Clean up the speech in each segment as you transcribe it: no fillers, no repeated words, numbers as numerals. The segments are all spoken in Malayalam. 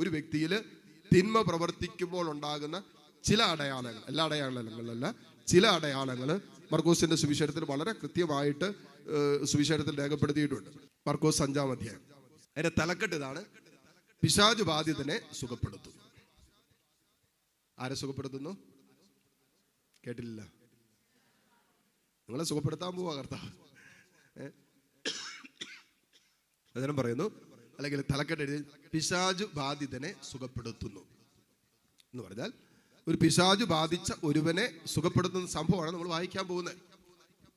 ഒരു വ്യക്തിയിൽ തിന്മ പ്രവർത്തിക്കുമ്പോൾ ഉണ്ടാകുന്ന ചില അടയാളങ്ങൾ, എല്ലാ അടയാളങ്ങളല്ല, ചില അടയാളങ്ങൾ മർക്കോസിന്റെ സുവിശേഷത്തിൽ വളരെ കൃത്യമായിട്ട് സുവിശേഷത്തിൽ രേഖപ്പെടുത്തിയിട്ടുണ്ട്. മർക്കോസ് 5-ാം അധ്യായം. അതിന്റെ തലക്കെട്ട് ഇതാണ്: പിശാച് ബാധിതനെ സുഖപ്പെടുത്തുന്നു. ആരെ സുഖപ്പെടുത്തുന്നു? കേട്ടില്ല. നിങ്ങളെ സുഖപ്പെടുത്താൻ പോവാ കർത്താവ്. വചനം പറയുന്നു, അല്ലെങ്കിൽ തലക്കെട്ട് എഴുതി, പിശാച് ബാധിതനെ സുഖപ്പെടുത്തുന്നു എന്ന് പറഞ്ഞാൽ ഒരു പിശാച് ബാധിച്ച ഒരുവനെ സുഖപ്പെടുത്തുന്ന സംഭവമാണ് നമ്മൾ വായിക്കാൻ പോകുന്നത്.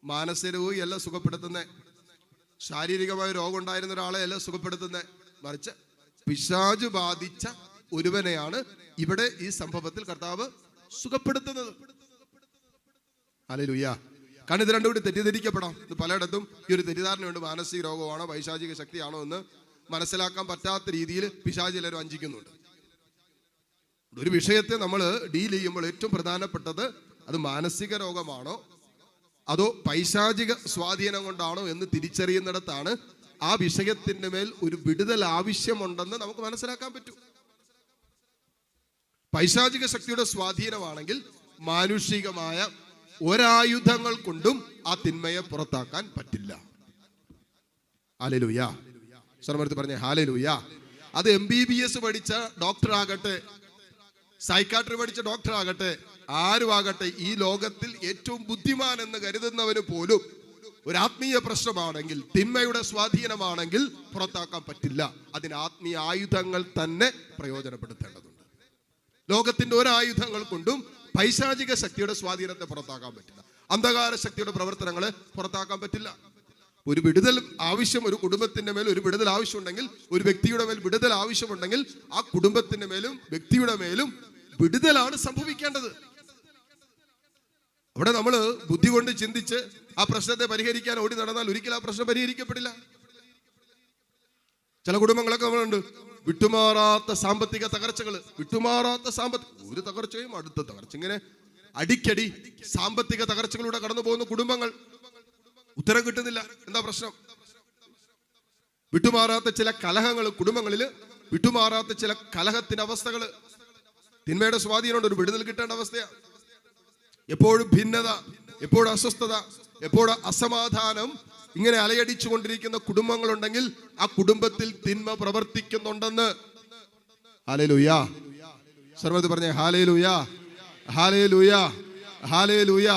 മാനസിക രോഗിയല്ല സുഖപ്പെടുത്തുന്നത്, ശാരീരികമായ രോഗം ഉണ്ടായിരുന്ന ഒരാളെ അല്ല സുഖപ്പെടുത്തുന്നത്, മറിച്ച് പിശാച് ബാധിച്ച ഒരുവനെയാണ് ഇവിടെ ഈ സംഭവത്തിൽ കർത്താവ് സുഖപ്പെടുത്തുന്നത്. ഹല്ലേലൂയ. കാരണം ഇത് രണ്ടും കൂടി തെറ്റിദ്ധരിക്കപ്പെടാം. ഇത് പലയിടത്തും ഈ ഒരു തെറ്റിദ്ധാരണയുണ്ട്, മാനസിക രോഗമാണോ പൈശാചിക ശക്തിയാണോ എന്ന് മനസ്സിലാക്കാൻ പറ്റാത്ത രീതിയിൽ പിശാച് എല്ലാവരും വഞ്ചിക്കുന്നുണ്ട്. ഒരു വിഷയത്തെ നമ്മൾ ഡീൽ ചെയ്യുമ്പോൾ ഏറ്റവും പ്രധാനപ്പെട്ടത് അത് മാനസിക രോഗമാണോ അതോ പൈശാചിക സ്വാധീനം കൊണ്ടാണോ എന്ന് തിരിച്ചറിയുന്നിടത്താണ് ആ വിഷയത്തിന്റെ മേൽ ഒരു വിടുതൽ ആവശ്യമുണ്ടെന്ന് നമുക്ക് മനസ്സിലാക്കാൻ പറ്റും. പൈശാചിക ശക്തിയുടെ സ്വാധീനമാണെങ്കിൽ മാനുഷികമായ ഒരായുധങ്ങൾ കൊണ്ടും ആ തിന്മയെ പുറത്താക്കാൻ പറ്റില്ല. ഹല്ലേലൂയ. സർവ്വത്ത് പറഞ്ഞേ ഹല്ലേലൂയ. അത് MBBS പഠിച്ച ഡോക്ടർ ആകട്ടെ, സൈക്കാട്രി പഠിച്ച ഡോക്ടർ ആകട്ടെ, ആരുമാകട്ടെ, ഈ ലോകത്തിൽ ഏറ്റവും ബുദ്ധിമാൻ എന്ന് കരുതുന്നവന് പോലും ഒരു ആത്മീയ പ്രശ്നമാണെങ്കിൽ, തിന്മയുടെ സ്വാധീനമാണെങ്കിൽ പുറത്താക്കാൻ പറ്റില്ല. അതിന് ആത്മീയ ആയുധങ്ങൾ തന്നെ പ്രയോജനപ്പെടുത്തേണ്ടതുണ്ട്. ലോകത്തിന്റെ ഒരായുധങ്ങൾ കൊണ്ടും പൈശാചിക ശക്തിയുടെ സ്വാധീനത്തെ പുറത്താക്കാൻ പറ്റില്ല. അന്ധകാര ശക്തിയുടെ പ്രവർത്തനങ്ങളെ പുറത്താക്കാൻ പറ്റില്ല. ഒരു വിടുതൽ ആവശ്യം, ഒരു കുടുംബത്തിന്റെ മേൽ ഒരു വിടുതൽ ആവശ്യമുണ്ടെങ്കിൽ, ഒരു വ്യക്തിയുടെ മേൽ വിടുതൽ ആവശ്യമുണ്ടെങ്കിൽ ആ കുടുംബത്തിന്റെ മേലും വ്യക്തിയുടെ മേലും വിടുതലാണ് സംഭവിക്കേണ്ടത്. അവിടെ നമ്മൾ ബുദ്ധി കൊണ്ട് ചിന്തിച്ച് ആ പ്രശ്നത്തെ പരിഹരിക്കാൻ ഓടി നടന്നാൽ ഒരിക്കലും ആ പ്രശ്നം പരിഹരിക്കപ്പെടില്ല. ചില കുടുംബങ്ങളൊക്കെ നമ്മളുണ്ട്, വിട്ടുമാറാത്ത സാമ്പത്തിക തകർച്ചകൾ, വിട്ടുമാറാത്ത ഒരു തകർച്ചയും അടുത്ത തകർച്ച, ഇങ്ങനെ അടിക്കടി സാമ്പത്തിക തകർച്ചകളിലൂടെ കടന്നു പോകുന്ന കുടുംബങ്ങൾ. ഉത്തരം കിട്ടുന്നില്ല. എന്താ പ്രശ്നം? വിട്ടുമാറാത്ത ചില കലഹങ്ങൾ കുടുംബങ്ങളിൽ, വിട്ടുമാറാത്ത ചില കലഹത്തിന്റെ അവസ്ഥകൾ, തിന്മയുടെ സ്വാധീനമുണ്ട്. ഒരു വിടുതൽ കിട്ടേണ്ട അവസ്ഥയാണ്. എപ്പോഴും ഭിന്നത, എപ്പോഴും അസ്വസ്ഥത, എപ്പോഴും അസമാധാനം, ഇങ്ങനെ അലയടിച്ചു കൊണ്ടിരിക്കുന്ന കുടുംബങ്ങളുണ്ടെങ്കിൽ ആ കുടുംബത്തിൽ തിന്മ പ്രവർത്തിക്കുന്നുണ്ടെന്ന്. ഹല്ലേലൂയ. സർവ്വത് പറഞ്ഞേ ഹല്ലേലൂയ, ഹല്ലേലൂയ, ഹല്ലേലൂയ.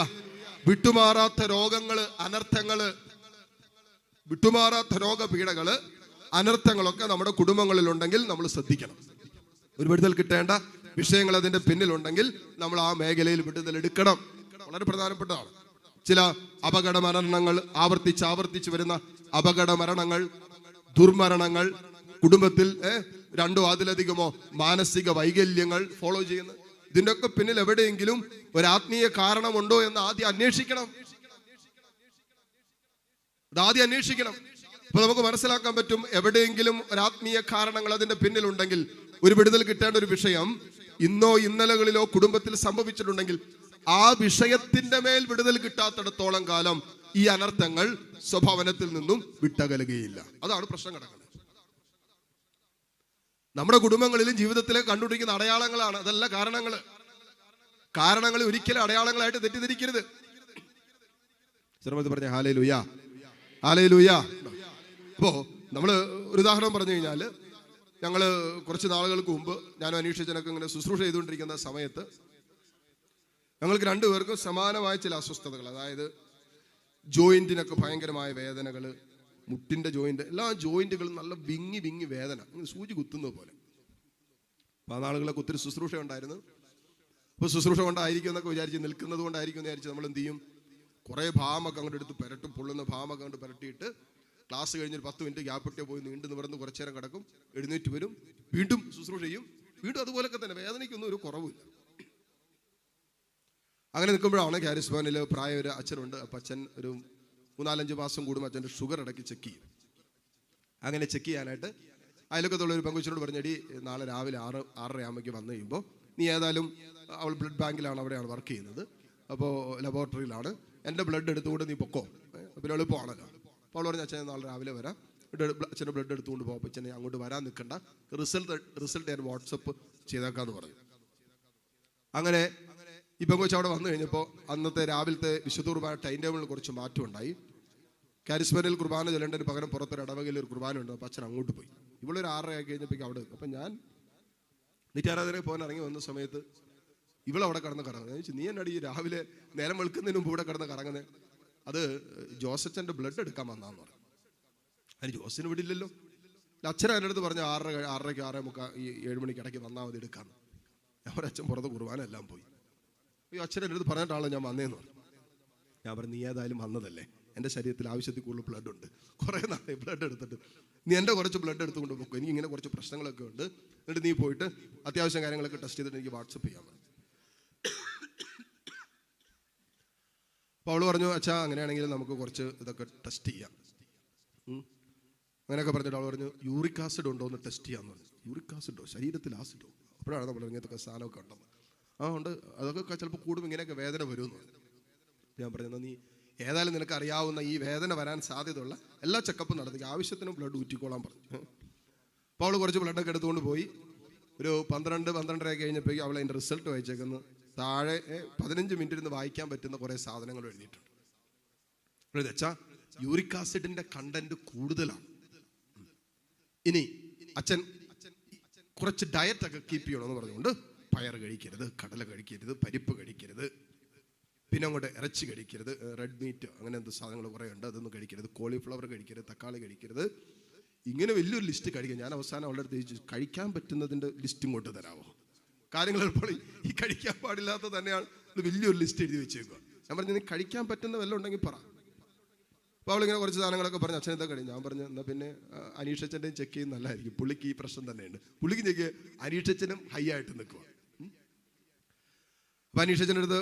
വിട്ടുമാറാത്ത രോഗങ്ങള്, അനർത്ഥങ്ങള്, വിട്ടുമാറാത്ത രോഗപീഠകള്, അനർത്ഥങ്ങളൊക്കെ നമ്മുടെ കുടുംബങ്ങളിൽ ഉണ്ടെങ്കിൽ നമ്മൾ ശ്രദ്ധിക്കണം. ഒരു വിടുതൽ കിട്ടേണ്ട വിഷയങ്ങൾ അതിന്റെ പിന്നിലുണ്ടെങ്കിൽ നമ്മൾ ആ മേഖലയിൽ വിടുതൽ എടുക്കണം. വളരെ പ്രധാനപ്പെട്ടതാണ്. ചില അപകട മരണങ്ങൾ, ആവർത്തിച്ച് വരുന്ന അപകട മരണങ്ങൾ, ദുർമരണങ്ങൾ, കുടുംബത്തിൽ 2 അതിലധികമോ മാനസിക വൈകല്യങ്ങൾ ഫോളോ ചെയ്യുന്ന, ഇതിന്റെ ഒക്കെ പിന്നിൽ എവിടെയെങ്കിലും ഒരു ആത്മീയ കാരണമുണ്ടോ എന്ന് ആദ്യം അന്വേഷിക്കണം. അതാദ്യം അന്വേഷിക്കണം. അപ്പൊ നമുക്ക് മനസ്സിലാക്കാൻ പറ്റും, എവിടെയെങ്കിലും ഒരു ആത്മീയ കാരണങ്ങൾ അതിന്റെ പിന്നിലുണ്ടെങ്കിൽ, ഒരു വിടുതൽ കിട്ടേണ്ട ഒരു വിഷയം ഇന്നോ ഇന്നലകളിലോ കുടുംബത്തിൽ സംഭവിച്ചിട്ടുണ്ടെങ്കിൽ ആ വിഷയത്തിന്റെ മേൽ വിടുതൽ കിട്ടാത്തിടത്തോളം കാലം ഈ അനർത്ഥങ്ങൾ സ്വഭാവനത്തിൽ നിന്നും വിട്ടകലുകയില്ല. അതാണ് പ്രശ്നം കിടക്കുന്നത്. നമ്മുടെ കുടുംബങ്ങളിലും ജീവിതത്തിലെ കണ്ടുപിടിക്കുന്ന അടയാളങ്ങളാണ്, അതല്ല കാരണങ്ങള്. കാരണങ്ങൾ ഒരിക്കലും അടയാളങ്ങളായിട്ട് തെറ്റിദ്ധരിക്കരുത്. സർവ്വത് പറഞ്ഞ ഹല്ലേലൂയ, ഹല്ലേലൂയ. അപ്പോ നമ്മള് ഒരു ഉദാഹരണം പറഞ്ഞു കഴിഞ്ഞാല്, ഞങ്ങള് കുറച്ച് നാളുകൾക്ക് മുമ്പ് ഞാനും അന്വേഷിച്ചനൊക്കെ ഇങ്ങനെ ശുശ്രൂഷ ചെയ്തുകൊണ്ടിരിക്കുന്ന സമയത്ത് ഞങ്ങൾക്ക് 2 പേർക്കും സമാനമായ ചില അസ്വസ്ഥതകൾ, അതായത് ജോയിന്റിനൊക്കെ ഭയങ്കരമായ വേദനകൾ, മുട്ടിന്റെ ജോയിന്റ്, എല്ലാ ജോയിന്റുകളും നല്ല വിങ്ങി വേദന, സൂചി കുത്തുന്നത് പോലെ. അപ്പൊ ആ നാളുകളൊക്കെ ഒത്തിരി ശുശ്രൂഷ ഉണ്ടായിരുന്നു. അപ്പോൾ ശുശ്രൂഷ കൊണ്ടായിരിക്കും എന്നൊക്കെ വിചാരിച്ച്, നിൽക്കുന്നത് കൊണ്ടായിരിക്കും എന്ന് വിചാരിച്ച് നമ്മൾ എന്ത് ചെയ്യും, കുറേ ഭാമൊക്കെ അങ്ങോട്ട് എടുത്ത് പുരട്ടും, പൊള്ളുന്ന ഭാമൊക്കെ അങ്ങോട്ട് പുരട്ടിയിട്ട് ക്ലാസ് കഴിഞ്ഞൊരു 10 മിനിറ്റ് ഗ്യാപ്പിട്ടേ പോയി നീണ്ടു നിവർന്ന് കുറച്ചു നേരം കിടക്കും, എഴുന്നേറ്റ് വരും, വീണ്ടും ശുശ്രൂഷ ചെയ്യും, വീണ്ടും അതുപോലൊക്കെ തന്നെ, വേദനയ്ക്കൊന്നും ഒരു കുറവില്ല. അങ്ങനെ നിൽക്കുമ്പോഴാണ് കാരിസ് ഭവനിൽ പ്രായം ഒരു അച്ഛനുണ്ട്. അപ്പം അച്ഛൻ ഒരു 3-4-5 മാസം കൂടുമ്പോൾ അച്ഛൻ്റെ ഷുഗർ ഇടയ്ക്ക് ചെക്ക് ചെയ്യും. അങ്ങനെ ചെക്ക് ചെയ്യാനായിട്ട് അയലൊക്കത്തുള്ള ഒരു പെങ്കൊച്ചിനോട് പറഞ്ഞടി, നാളെ രാവിലെ 6-6:30 ആകുമ്പോഴേക്ക് വന്നു കഴിയുമ്പോൾ നീ ഏതായാലും, അവൾ ബ്ലഡ് ബാങ്കിലാണ്, അവിടെയാണ് വർക്ക് ചെയ്യുന്നത്, അപ്പോൾ ലബോറട്ടറിയിലാണ്, എൻ്റെ ബ്ലഡ് എടുത്തുകൊണ്ട് നീ പൊക്കോ, പിന്നെ എളുപ്പമാണല്ലോ. അപ്പോൾ അവൾ പറഞ്ഞ അച്ഛൻ നാളെ രാവിലെ വരാം, അച്ഛൻ്റെ ബ്ലഡ് എടുത്തുകൊണ്ട് പോകും. അപ്പോൾ അച്ഛനെ അങ്ങോട്ട് വരാൻ നിൽക്കണ്ട, റിസൾട്ട് ഞാൻ വാട്സപ്പ് ചെയ്തേക്കാന്ന് പറഞ്ഞു. അങ്ങനെ ഈ പെങ്കൊച്ച് അവിടെ വന്നു കഴിഞ്ഞപ്പോൾ അന്നത്തെ രാവിലത്തെ വിശുദ്ധ കുർബാന ടൈം ടേബിളിൽ കുറച്ച് മാറ്റം ഉണ്ടായി. കാരിസ്മരിൽ കുർബാന ചെല്ലേണ്ടതിന് പകരം പുറത്തൊരു ഇടവകയിൽ ഒരു കുർബാന ഉണ്ട്. അപ്പോൾ അച്ഛൻ അങ്ങോട്ട് പോയി. ഇവളൊരു 6:30 ആയി കഴിഞ്ഞപ്പോഴേക്കും അവിടെ. അപ്പം ഞാൻ നിത്യാരാധനയിൽ പോകാൻ ഇറങ്ങി വന്ന സമയത്ത് ഇവളവിടെ കിടന്ന് കറങ്ങുന്നത്. നീ എന്നടി രാവിലെ നേരം വെളുക്കുന്നതിന് മുമ്പ് ഇവിടെ കിടന്ന് കറങ്ങുന്നത്? അത് ജോസച്ചൻ്റെ ബ്ലഡ് എടുക്കാൻ വന്നാന്ന് പറഞ്ഞു. അതിന് ജോസിന് വിടില്ലല്ലോ. അച്ഛൻ എൻ്റെ അടുത്ത് പറഞ്ഞു 6:30 6:45 7 മണിക്ക് ഇടയ്ക്ക് വന്നാൽ മതി എടുക്കാന്ന്. അവരച്ഛൻ പുറത്ത് കുർബാന എല്ലാം പോയി. അയ്യോ, അച്ഛൻ എൻ്റെ അടുത്ത് പറഞ്ഞിട്ടാണല്ലോ ഞാൻ വന്നേന്ന് പറഞ്ഞു. ഞാൻ പറഞ്ഞു, നീ ഏതായാലും വന്നതല്ലേ, എൻ്റെ ശരീരത്തിൽ ആവശ്യത്തിൽ കൂടുതൽ ബ്ലഡ് ഉണ്ട്, കുറേ നാളെ ബ്ലഡ് എടുത്തിട്ട് നീ എൻ്റെ കുറച്ച് ബ്ലഡ് എടുത്തുകൊണ്ട് പോകും, എനിക്ക് ഇങ്ങനെ കുറച്ച് പ്രശ്നങ്ങളൊക്കെ ഉണ്ട്, എന്നിട്ട് നീ പോയിട്ട് അത്യാവശ്യം കാര്യങ്ങളൊക്കെ ടെസ്റ്റ് ചെയ്തിട്ട് എനിക്ക് വാട്സപ്പ് ചെയ്യാൻ പറഞ്ഞു. അപ്പോൾ അവൾ പറഞ്ഞു, അച്ഛാ അങ്ങനെയാണെങ്കിൽ നമുക്ക് കുറച്ച് ഇതൊക്കെ ടെസ്റ്റ് ചെയ്യാം. അങ്ങനെയൊക്കെ പറഞ്ഞിട്ട് അവൾ പറഞ്ഞു, യൂറിക് ആസിഡ് ഉണ്ടോ എന്ന് ടെസ്റ്റ് ചെയ്യാമെന്ന് പറഞ്ഞു. യൂറിക് ആസിഡോ, ശരീരത്തിൽ ആസിഡോ? അപ്പോഴാണ് നമ്മൾ ഇങ്ങനത്തെ സാധനമൊക്കെ ഉണ്ടെന്ന്. ഉണ്ട്, അതൊക്കെ ചിലപ്പോൾ കൂടും, ഇങ്ങനെയൊക്കെ വേദന വരുമെന്ന് പറഞ്ഞു. ഞാൻ പറഞ്ഞത്, നീ ഏതായാലും നിനക്ക് അറിയാവുന്ന ഈ വേദന വരാൻ സാധ്യതയുള്ള എല്ലാ ചെക്കപ്പും നടത്തി, ആവശ്യത്തിനും ബ്ലഡ് ഊറ്റിക്കോളാൻ പറഞ്ഞു. അപ്പോൾ അവൾ കുറച്ച് ബ്ലഡൊക്കെ എടുത്തുകൊണ്ട് പോയി. ഒരു 12-12:30 കഴിഞ്ഞപ്പോഴേക്കും അവൾ അതിൻ്റെ റിസൾട്ട് വായിച്ചേക്കുന്നു. താഴെ 15 മിനിറ്റ് ഇരുന്ന് വായിക്കാൻ പറ്റുന്ന കുറേ സാധനങ്ങൾ എഴുതിയിട്ടുണ്ട്. വെച്ചാൽ യൂറിക് ആസിഡിന്റെ കണ്ടന്റ് കൂടുതലാണ്. ഇനി അച്ഛൻ കുറച്ച് ഡയറ്റൊക്കെ കീപ്പ് ചെയ്യണമെന്ന് പറഞ്ഞുകൊണ്ട് പയർ കഴിക്കരുത്, കടല കഴിക്കരുത്, പരിപ്പ് കഴിക്കരുത്, പിന്നെ അങ്ങോട്ട് ഇറച്ചി കഴിക്കരുത്, റെഡ് മീറ്റ് അങ്ങനെ എന്ത് സാധനങ്ങൾ കുറേ ഉണ്ട്, അതൊന്നും കഴിക്കരുത്, കോളിഫ്ലവർ കഴിക്കരുത്, തക്കാളി കഴിക്കരുത്, ഇങ്ങനെ വലിയൊരു ലിസ്റ്റ് കഴിക്കുക. ഞാൻ അവസാനം അവളുടെ അടുത്ത് ചോദിച്ചു, കഴിക്കാൻ പറ്റുന്നതിൻ്റെ ലിസ്റ്റ് ഇങ്ങോട്ട് തരാമോ? കാര്യങ്ങൾ ഇപ്പോൾ ഈ കഴിക്കാൻ പാടില്ലാത്ത തന്നെയാണ് വലിയൊരു ലിസ്റ്റ് എഴുതി വെച്ചേക്കുക. ഞാൻ പറഞ്ഞു, നീ കഴിക്കാൻ പറ്റുന്ന വല്ലതും ഉണ്ടെങ്കിൽ പറ. അപ്പോൾ അവളിങ്ങനെ കുറച്ച് സാധനങ്ങളൊക്കെ പറഞ്ഞു, അച്ഛൻ എന്താ കഴിയും? ഞാൻ പറഞ്ഞു, എന്നാൽ പിന്നെ അനീഷച്ചൻ്റെയും ചെക്ക് ചെയ്യുന്ന നല്ലതായിരിക്കും, പുള്ളിക്ക് ഈ പ്രശ്നം തന്നെയുണ്ട്. പുള്ളിക്ക് ചെക്ക് അനീഷച്ചനും ഹൈ ആയിട്ട് നിൽക്കുക. അപ്പോൾ അനീഷച്ചൻ്റെ അടുത്ത്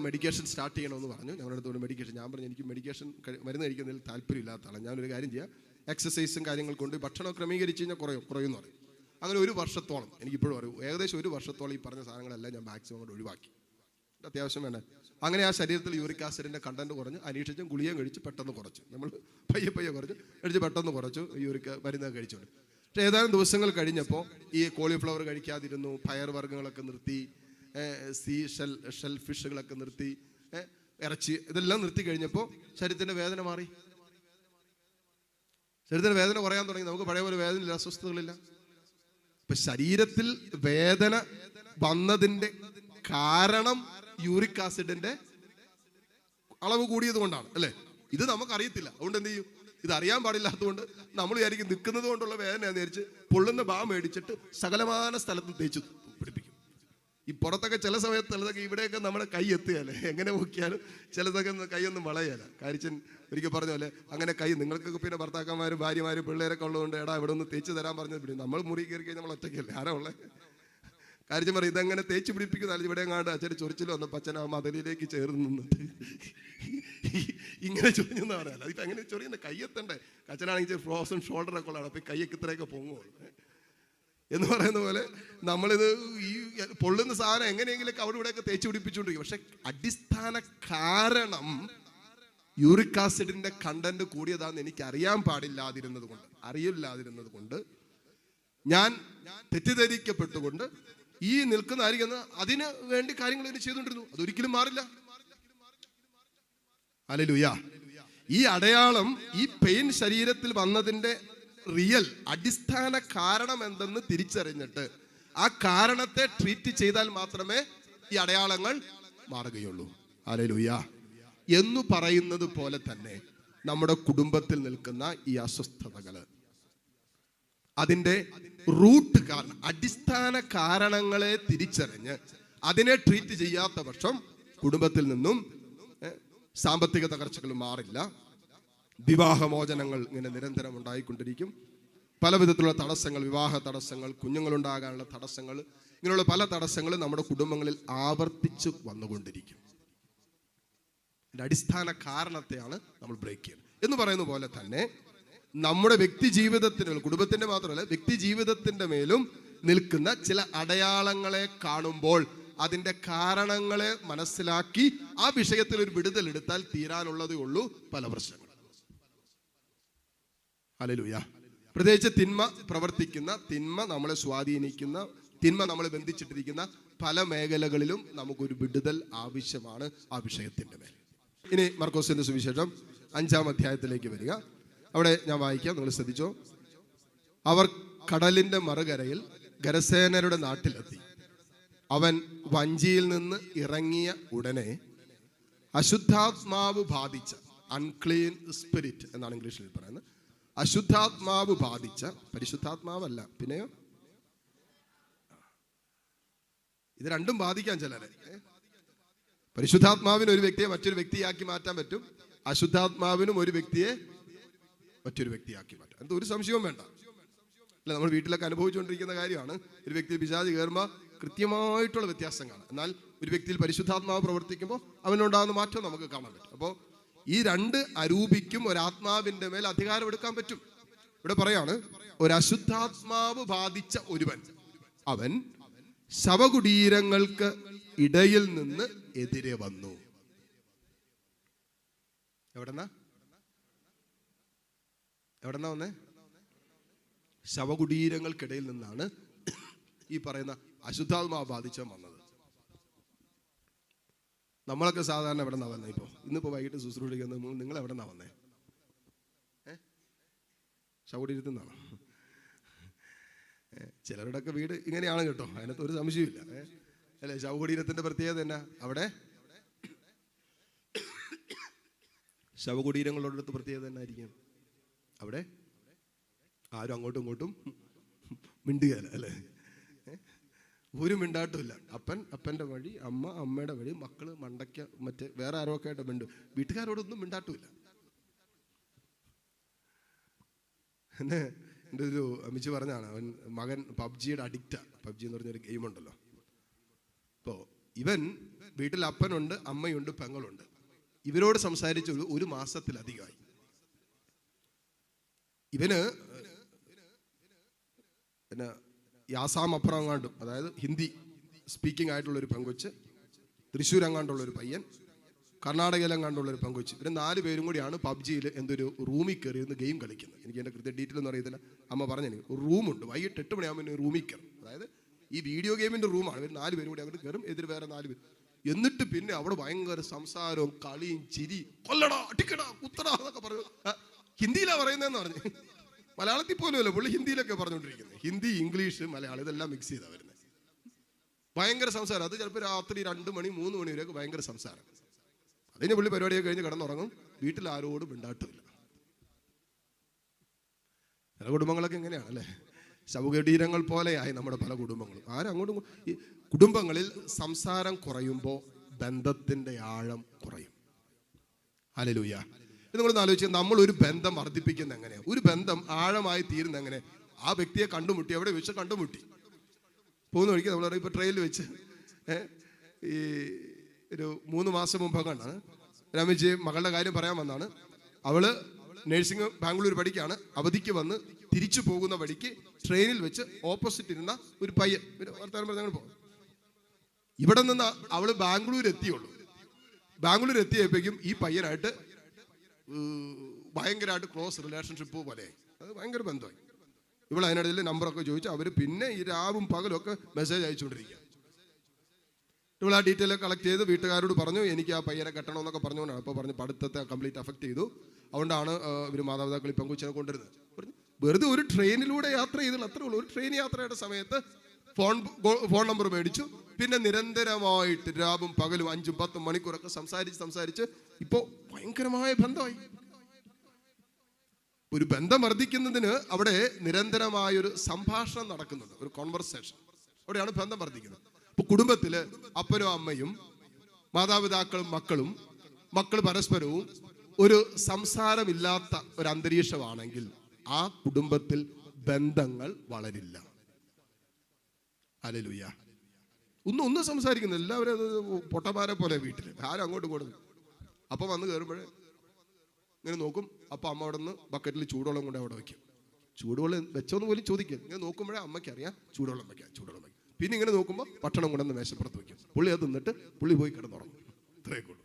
മെഡിക്കേഷൻ സ്റ്റാർട്ട് ചെയ്യണമെന്ന് പറഞ്ഞു. ഞങ്ങളുടെ അടുത്തോട് മെഡിക്കേഷൻ. ഞാൻ പറഞ്ഞു, എനിക്ക് മെഡിക്കേഷൻ മരുന്ന് കഴിക്കുന്നതിൽ താല്പര്യമില്ലാത്ത ആളാണ്. ഞാനൊരു കാര്യം ചെയ്യാം, എക്സസൈസും കാര്യങ്ങൾ കൊണ്ട് ഭക്ഷണം ക്രമീകരിച്ച് കഴിഞ്ഞാൽ കുറയുമെന്ന് പറയും. അങ്ങനെ 1 വർഷത്തോളം, എനിക്കിപ്പോഴും അറിയും, ഏകദേശം 1 വർഷത്തോളം ഈ പറഞ്ഞ സാധനങ്ങളെല്ലാം ഞാൻ മാക്സിമം കൊണ്ട് ഒഴിവാക്കി. അത്യാവശ്യം വേണ്ട. അങ്ങനെ ആ ശരീരത്തിൽ യൂറിക് ആസിഡിൻ്റെ കണ്ടന്റ് കുറഞ്ഞ് അനീഷിച്ചും ഗുളികയും കഴിച്ച് പെട്ടെന്ന് കുറച്ചു. നമ്മൾ പയ്യെ കഴിച്ച് പെട്ടെന്ന് കുറച്ചു യൂറിക് മരുന്നൊക്കെ കഴിച്ചുകൊണ്ട്. പക്ഷേ ഏതാനും ദിവസങ്ങൾ കഴിഞ്ഞപ്പോൾ ഈ കോളിഫ്ലവർ കഴിക്കാതിരുന്നു, പയർ വർഗ്ഗങ്ങളൊക്കെ നിർത്തി, ഷെൽ ഫിഷുകളൊക്കെ നിർത്തി, ഇറച്ചി ഇതെല്ലാം നിർത്തി കഴിഞ്ഞപ്പോൾ ശരീരത്തിൻ്റെ വേദന മാറി. ശരീരത്തിന് വേദന കുറയാൻ തുടങ്ങി. നമുക്ക് പഴയ പോലെ വേദനയില്ല, അസ്വസ്ഥതകളില്ല. ഇപ്പൊ ശരീരത്തിൽ വേദന വന്നതിന്റെ കാരണം യൂറിക് ആസിഡിന്റെ അളവ് കൂടിയത് കൊണ്ടാണ്, അല്ലേ? ഇത് നമുക്കറിയത്തില്ല. അതുകൊണ്ട് എന്ത് ചെയ്യും? ഇത് അറിയാൻ പാടില്ലാത്തതുകൊണ്ട് നമ്മൾ വിചാരിക്കും നിൽക്കുന്നത് കൊണ്ടുള്ള വേദന വിചാരിച്ച് പൊള്ളുന്ന ബാം മേടിച്ചിട്ട് സകലമാന സ്ഥലത്തും തേച്ച് പിടിപ്പിക്കും. ഈ പുറത്തൊക്കെ ചില സമയത്ത് ചിലതൊക്കെ ഇവിടെയൊക്കെ നമ്മുടെ കൈ എത്തുകയല്ലേ, എങ്ങനെ നോക്കിയാലും ചിലതൊക്കെ കൈയൊന്നും വളയല്ല. കാര്യച്ചൻ ഒരിക്കൽ പറഞ്ഞ പോലെ, അങ്ങനെ കൈ നിങ്ങൾക്കൊക്കെ പിന്നെ ഭർത്താക്കന്മാരും ഭാര്യമാരും പിള്ളേരൊക്കെ ഉള്ളതുകൊണ്ട് എടാ ഇവിടെ ഒന്ന് തേച്ച് തരാൻ പറഞ്ഞത് പിടി. നമ്മൾ മുറി കയറി കഴിഞ്ഞാൽ നമ്മൾ ഒറ്റയ്ക്കല്ലേ, ആരാ ഉള്ളത്? കാര്യച്ചൻ പറയും, ഇതെങ്ങനെ തേച്ച് പിടിപ്പിക്കുന്ന ഇവിടെ എങ്ങാണ്ട് അച്ഛന് ചൊറിച്ചിൽ വന്നപ്പോൾ അച്ഛൻ ആ മതിലിലേക്ക് ചേർന്ന് നിന്നിട്ട് ഇങ്ങനെ ചൊറിഞ്ഞെന്ന് പറയാല്ല. ഇപ്പം അങ്ങനെ ചൊറിയുന്ന കയ്യെത്തണ്ടേ? അച്ഛനാണെങ്കിൽ ഫ്രോസൺ ഷോൾഡറൊക്കെ ഉള്ളതാണ്, അപ്പം കയ്യൊക്കെ ഇത്രയൊക്കെ പൊങ്ങുള്ളൂ എന്ന് പറയുന്ന പോലെ നമ്മളിത് ഈ പൊള്ളുന്ന സാധനം എങ്ങനെയെങ്കിലൊക്കെ അവിടെ ഇവിടെയൊക്കെ തേച്ച് പിടിപ്പിച്ചുകൊണ്ടിരിക്കും. പക്ഷെ അടിസ്ഥാന കാരണം യൂറിക് ആസിഡിന്റെ കണ്ടന്റ് കൂടിയതാണെന്ന് എനിക്ക് അറിയില്ലാതിരുന്നത് കൊണ്ട് ഞാൻ തെറ്റിദ്ധരിക്കപ്പെട്ടുകൊണ്ട് ഈ നിൽക്കുന്ന ആയിരിക്കുന്ന അതിന് വേണ്ടി കാര്യങ്ങൾ ഇങ്ങനെ ചെയ്തുകൊണ്ടിരുന്നു. അതൊരിക്കലും മാറില്ല. ഹല്ലേലൂയ. ഈ അടയാളം, ഈ പെയിൻ ശരീരത്തിൽ വന്നതിന്റെ റിയൽ അടിസ്ഥാന കാരണം എന്തെന്ന് തിരിച്ചറിഞ്ഞിട്ട് ആ കാരണത്തെ ട്രീറ്റ് ചെയ്താൽ മാത്രമേ ഈ അടയാളങ്ങൾ മാറുകയുള്ളൂ. ഹല്ലേലൂയ. എന്ന് പറയുന്നത് പോലെ തന്നെ നമ്മുടെ കുടുംബത്തിൽ നിൽക്കുന്ന ഈ അസ്വസ്ഥതകള്, അതിന്റെ റൂട്ട് കാരണം, അടിസ്ഥാന കാരണങ്ങളെ തിരിച്ചറിഞ്ഞ് അതിനെ ട്രീറ്റ് ചെയ്യാത്ത പക്ഷം കുടുംബത്തിൽ നിന്നും സാമ്പത്തിക തകർച്ചകൾ മാറില്ല. വിവാഹമോചനങ്ങൾ ഇങ്ങനെ നിരന്തരം ഉണ്ടായിക്കൊണ്ടിരിക്കും. പല വിധത്തിലുള്ള തടസ്സങ്ങൾ, വിവാഹ തടസ്സങ്ങൾ, കുഞ്ഞുങ്ങളുണ്ടാകാനുള്ള തടസ്സങ്ങൾ, ഇങ്ങനെയുള്ള പല തടസ്സങ്ങളും നമ്മുടെ കുടുംബങ്ങളിൽ ആവർത്തിച്ച് വന്നുകൊണ്ടിരിക്കും. ഇതിന്റെ അടിസ്ഥാന കാരണത്തെയാണ് നമ്മൾ ബ്രേക്ക് ചെയ്യുന്നത്. എന്ന് പറയുന്ന പോലെ തന്നെ നമ്മുടെ വ്യക്തി ജീവിതത്തിന്, കുടുംബത്തിന്റെ മാത്രമല്ല വ്യക്തി ജീവിതത്തിന്റെ മേലും നിൽക്കുന്ന ചില അടയാളങ്ങളെ കാണുമ്പോൾ അതിന്റെ കാരണങ്ങളെ മനസ്സിലാക്കി ആ വിഷയത്തിൽ ഒരു വിടുതലെടുത്താൽ തീരാനുള്ളതേ ഉള്ളൂ പല പ്രശ്നങ്ങൾ. ഹല്ലേലൂയ. പ്രത്യേകിച്ച് തിന്മ പ്രവർത്തിക്കുന്ന, തിന്മ നമ്മളെ സ്വാധീനിക്കുന്ന, തിന്മ നമ്മളെ ബന്ധിച്ചിട്ടിരിക്കുന്ന പല മേഖലകളിലും നമുക്കൊരു വിടുതൽ ആവശ്യമാണ് ആ വിഷയത്തിൻ്റെ മേൽ. ഇനി മർക്കോസിന്റെ സുവിശേഷം 5-ാം അധ്യായത്തിലേക്ക് വരിക. അവിടെ ഞാൻ വായിക്കാം, നിങ്ങൾ ശ്രദ്ധിച്ചോ. അവർ കടലിന്റെ മറുകരയിൽ ഗരസേനരുടെ നാട്ടിലെത്തി. അവൻ വഞ്ചിയിൽ നിന്ന് ഇറങ്ങിയ ഉടനെ അശുദ്ധാത്മാവ് ബാധിച്ച, അൺക്ലീൻ സ്പിരിറ്റ് എന്നാണ് ഇംഗ്ലീഷിൽ പറയുന്നത്, അശുദ്ധാത്മാവ് ബാധിച്ച, പരിശുദ്ധാത്മാവല്ല, പിന്നെയോ ഇത് രണ്ടും ബാധിക്കാൻ ചിലരെ. പരിശുദ്ധാത്മാവിന് ഒരു വ്യക്തിയെ മറ്റൊരു വ്യക്തിയാക്കി മാറ്റാൻ പറ്റും, അശുദ്ധാത്മാവിനും ഒരു വ്യക്തിയെ മറ്റൊരു വ്യക്തിയാക്കി മാറ്റാം. അത് ഒരു സംശയവും വേണ്ട. അല്ല, നമ്മൾ വീട്ടിലൊക്കെ അനുഭവിച്ചുകൊണ്ടിരിക്കുന്ന കാര്യമാണ്. ഒരു വ്യക്തിയിൽ പിശാച് കയറുമ്പോൾ കൃത്യമായിട്ടുള്ള വ്യത്യാസം കാണാം. എന്നാൽ ഒരു വ്യക്തിയിൽ പരിശുദ്ധാത്മാവ് പ്രവർത്തിക്കുമ്പോൾ അവനുണ്ടാകുന്ന മാറ്റം നമുക്ക് കാണാൻ പറ്റും. അപ്പോൾ ഈ രണ്ട് അരൂപിക്കും ഒരാത്മാവിന്റെ മേൽ അധികാരം എടുക്കാൻ പറ്റും. ഇവിടെ പറയാണ്, ഒരു അശുദ്ധാത്മാവ് ബാധിച്ച ഒരുവൻ, അവൻ ശവകുടീരങ്ങൾക്ക് ഇടയിൽ നിന്ന് എതിരെ വന്നു. എവിടെന്നാ വന്നേ? ശവകുടീരങ്ങൾക്കിടയിൽ നിന്നാണ് ഈ പറയുന്ന അശുദ്ധാത്മാവ് ബാധിച്ച വന്നത്. നമ്മളൊക്കെ സാധാരണ എവിടെ നിന്നാ വന്നേ? ഇന്നിപ്പോ വൈകിട്ട് ശുശ്രൂഷിക്കുന്ന നിങ്ങൾ എവിടെ നിന്നാ വന്നേ? ശവകുടീരത്തിൽ നിന്നാണോ? ചിലരുടെയൊക്കെ വീട് ഇങ്ങനെയാണ് കേട്ടോ, അതിനകത്ത് ഒരു സംശയമില്ല. അല്ലെ, ശവകുടീരത്തിന്റെ പ്രത്യേകത എന്നാ? അവിടെ ശവകുടീരങ്ങളുടെ അടുത്ത് പ്രത്യേകത എന്നായിരിക്കും? അവിടെ ആരും അങ്ങോട്ടും ഇങ്ങോട്ടും മിണ്ടുകയല്ല, അല്ലേ? ഒരു മിണ്ടാട്ടുമില്ല. അപ്പൻ്റെ വഴി, അമ്മയുടെ വഴി, മക്കള് മണ്ടയ്ക്ക, മറ്റേ വേറെ ആരോ ഒക്കെ ആയിട്ട് മിണ്ടും. വീട്ടുകാരോടൊന്നും മിണ്ടാട്ടുമില്ല. എന്നെ എൻ്റെ ഒരു അമ്മിച്ച് പറഞ്ഞാണ്, അവൻ മകൻ പബ്ജിയുടെ അഡിക്റ്റാ. പബ്ജി എന്ന് പറഞ്ഞൊരു ഗെയിം ഉണ്ടല്ലോ. അപ്പോൾ ഇവൻ വീട്ടിൽ അപ്പനുണ്ട്, അമ്മയുണ്ട്, പെങ്ങളുണ്ട്. ഇവരോട് സംസാരിച്ച് ഒരു മാസത്തിലധികമായി. ഇവന് പിന്നെ യാസാം അപ്പുറങ്ങാണ്ടും, അതായത് ഹിന്ദി സ്പീക്കിംഗ് ആയിട്ടുള്ള ഒരു പെങ്കൊച്ച്, തൃശ്ശൂർ അങ്ങാണ്ടുള്ള ഒരു പയ്യൻ, കർണാടകയിലെങ്ങാണ്ടുള്ള ഒരു പെങ്കൊച്ച്, ഇവർ 4 പേരും കൂടിയാണ് പബ്ജിയിൽ എന്തൊരു റൂമിൽ കയറിയിരുന്ന് ഗെയിം കളിക്കുന്നത്. എനിക്ക് എൻ്റെ കൃത്യ ഡീറ്റെയിൽ ഒന്നും അറിയത്തില്ല. അമ്മ പറഞ്ഞു, ഒരു റൂമുണ്ട്, വൈകിട്ട് 8 മണിയാകുമ്പോൾ റൂമിൽ കയറും. അതായത് ഈ വീഡിയോ ഗെയിമിൻ്റെ റൂമാണ്. ഇവർ 4 പേരും കൂടി അങ്ങോട്ട് കയറും, എതിര് വേറെ 4 പേര്. എന്നിട്ട് പിന്നെ അവിടെ ഭയങ്കര സംസാരവും കളിയും ചിരി, കൊല്ലടാ അടിക്കടാ കുത്തടാ എന്നൊക്കെ പറഞ്ഞു. ഹിന്ദിയിലാണ് പറയുന്നതെന്ന് പറഞ്ഞു. മലയാളത്തിൽ പോലും അല്ല, പുള്ളി ഹിന്ദിയിലൊക്കെ പറഞ്ഞുകൊണ്ടിരിക്കുന്നത്. ഹിന്ദി, ഇംഗ്ലീഷ്, മലയാളം ഇതെല്ലാം മിക്സ് ചെയ്താ വരുന്നത്. ഭയങ്കര സംസാരം. അത് ചിലപ്പോൾ രാത്രി 2 മണി 3 മണി വരെയൊക്കെ ഭയങ്കര സംസാരം. അതിന് പുള്ളി പരിപാടിയൊക്കെ കഴിഞ്ഞ് കിടന്നുറങ്ങും. വീട്ടിൽ ആരോടും മിണ്ടാട്ടില്ല. ചില കുടുംബങ്ങളൊക്കെ എങ്ങനെയാണ്, അല്ലേ? ശവകുടീരങ്ങൾ പോലെയായി നമ്മുടെ പല കുടുംബങ്ങളും. അങ്ങോട്ടും ഈ കുടുംബങ്ങളിൽ സംസാരം കുറയുമ്പോൾ ബന്ധത്തിന്റെ ആഴം കുറയും. ഹല്ലേലൂയ. നിങ്ങളൊന്ന് ആലോചിച്ചാൽ, നമ്മൾ ഒരു ബന്ധം വർദ്ധിപ്പിക്കുന്ന എങ്ങനെയാണ്? ഒരു ബന്ധം ആഴമായി തീരുന്ന എങ്ങനെ? ആ വ്യക്തിയെ കണ്ടുമുട്ടി, എവിടെ വെച്ച് കണ്ടുമുട്ടി? പോകുന്ന വഴിക്ക് നമ്മൾ ഇപ്പോൾ ട്രെയിനിൽ വെച്ച് ഈ ഒരു 3 മാസം മുമ്പ് കണ്ടാണ് രമേശ് മകളുടെ കാര്യം പറയാൻ വന്നാണ്. അവള് നഴ്സിംഗ് ബാംഗ്ലൂർ പഠിക്കുകയാണ്. അവധിക്ക് വന്ന് തിരിച്ചു പോകുന്ന വഴിക്ക് ട്രെയിനിൽ വെച്ച് ഓപ്പോസിറ്റ് ഇരുന്ന ഒരു പയ്യൻ വർത്തമാനം പറഞ്ഞങ്ങൾ പോകും. ഇവിടെ നിന്ന് അവള് ബാംഗ്ലൂർ എത്തിയുള്ളൂ. ബാംഗ്ലൂർ എത്തിയപ്പോഴേക്കും ഈ പയ്യനായിട്ട് ഭയങ്കരമായിട്ട് ക്ലോസ് റിലേഷൻഷിപ്പ് പോലെ. അത് ഭയങ്കര ബന്ധമായി. ഇവിടെ അതിനിടയിൽ നമ്പറൊക്കെ ചോദിച്ചു. അവർ പിന്നെ ഈ രാവും പകലും ഒക്കെ മെസ്സേജ് അയച്ചുകൊണ്ടിരിക്കുക. ഇവൾ ആ ഡീറ്റെയിൽ കളക്ട് ചെയ്ത് വീട്ടുകാരോട് പറഞ്ഞു, എനിക്ക് ആ പയ്യനെ കെട്ടണമെന്നൊക്കെ പറഞ്ഞുകൊണ്ടാണ്. അപ്പോൾ പറഞ്ഞു പഠിത്തത്തെ കംപ്ലീറ്റ് അഫക്റ്റ് ചെയ്തു, അതുകൊണ്ടാണ് ഇവർ മാതാപിതാക്കൾ ഈ പെങ്കുച്ചിനെ കൊണ്ടുവരുന്നത്. വെറുതെ ഒരു ട്രെയിനിലൂടെ യാത്ര ചെയ്തുള്ള അത്രേ ഉള്ളൂ. ഒരു ട്രെയിൻ യാത്രയുടെ സമയത്ത് ഫോൺ നമ്പർ മേടിച്ചു. പിന്നെ നിരന്തരമായിട്ട് രാവും പകലും 5-10 മണിക്കൂറൊക്കെ സംസാരിച്ച് ഇപ്പോൾ ഭയങ്കരമായ ബന്ധമായി. ഒരു ബന്ധം വർദ്ധിക്കുന്നതിന് അവിടെ നിരന്തരമായൊരു സംഭാഷണം നടക്കുന്നുണ്ട്, ഒരു കോൺവെർസേഷൻ. അവിടെയാണ് ബന്ധം വർദ്ധിക്കുന്നത്. ഇപ്പൊ കുടുംബത്തില് അപ്പനും അമ്മയും മാതാപിതാക്കളും മക്കൾ പരസ്പരവും ഒരു സംസാരമില്ലാത്ത ഒരു അന്തരീക്ഷമാണെങ്കിൽ ആ കുടുംബത്തിൽ ബന്ധങ്ങൾ വളരില്ല. ഹല്ലേലൂയ. ഒന്നും സംസാരിക്കുന്നു, എല്ലാവരും അത് പൊട്ടന്മാരെ പോലെ വീട്ടിൽ ആരും അങ്ങോട്ടും ഇങ്ങോട്ടും. അപ്പം വന്ന് കയറുമ്പോഴേ ഇങ്ങനെ നോക്കും. അപ്പം അമ്മ അവിടെ നിന്ന് ബക്കറ്റിൽ ചൂടുവെള്ളം കൊണ്ട് അവിടെ വയ്ക്കും. ചൂടുവെള്ളം വെച്ചോന്ന് പോലും ചോദിക്കും. ഇങ്ങനെ നോക്കുമ്പോഴേ അമ്മയ്ക്ക് അറിയാം ചൂടുവെള്ളം വയ്ക്കാം. പിന്നെ ഇങ്ങനെ നോക്കുമ്പോൾ ഭക്ഷണം കൊണ്ടുവന്ന് മേശപ്പുറത്ത് വയ്ക്കും. പുള്ളി അത് തിന്നിട്ട് പുള്ളി പോയി കിടന്നുറങ്ങും. ഇത്രയൊക്കെ ഉള്ളൂ.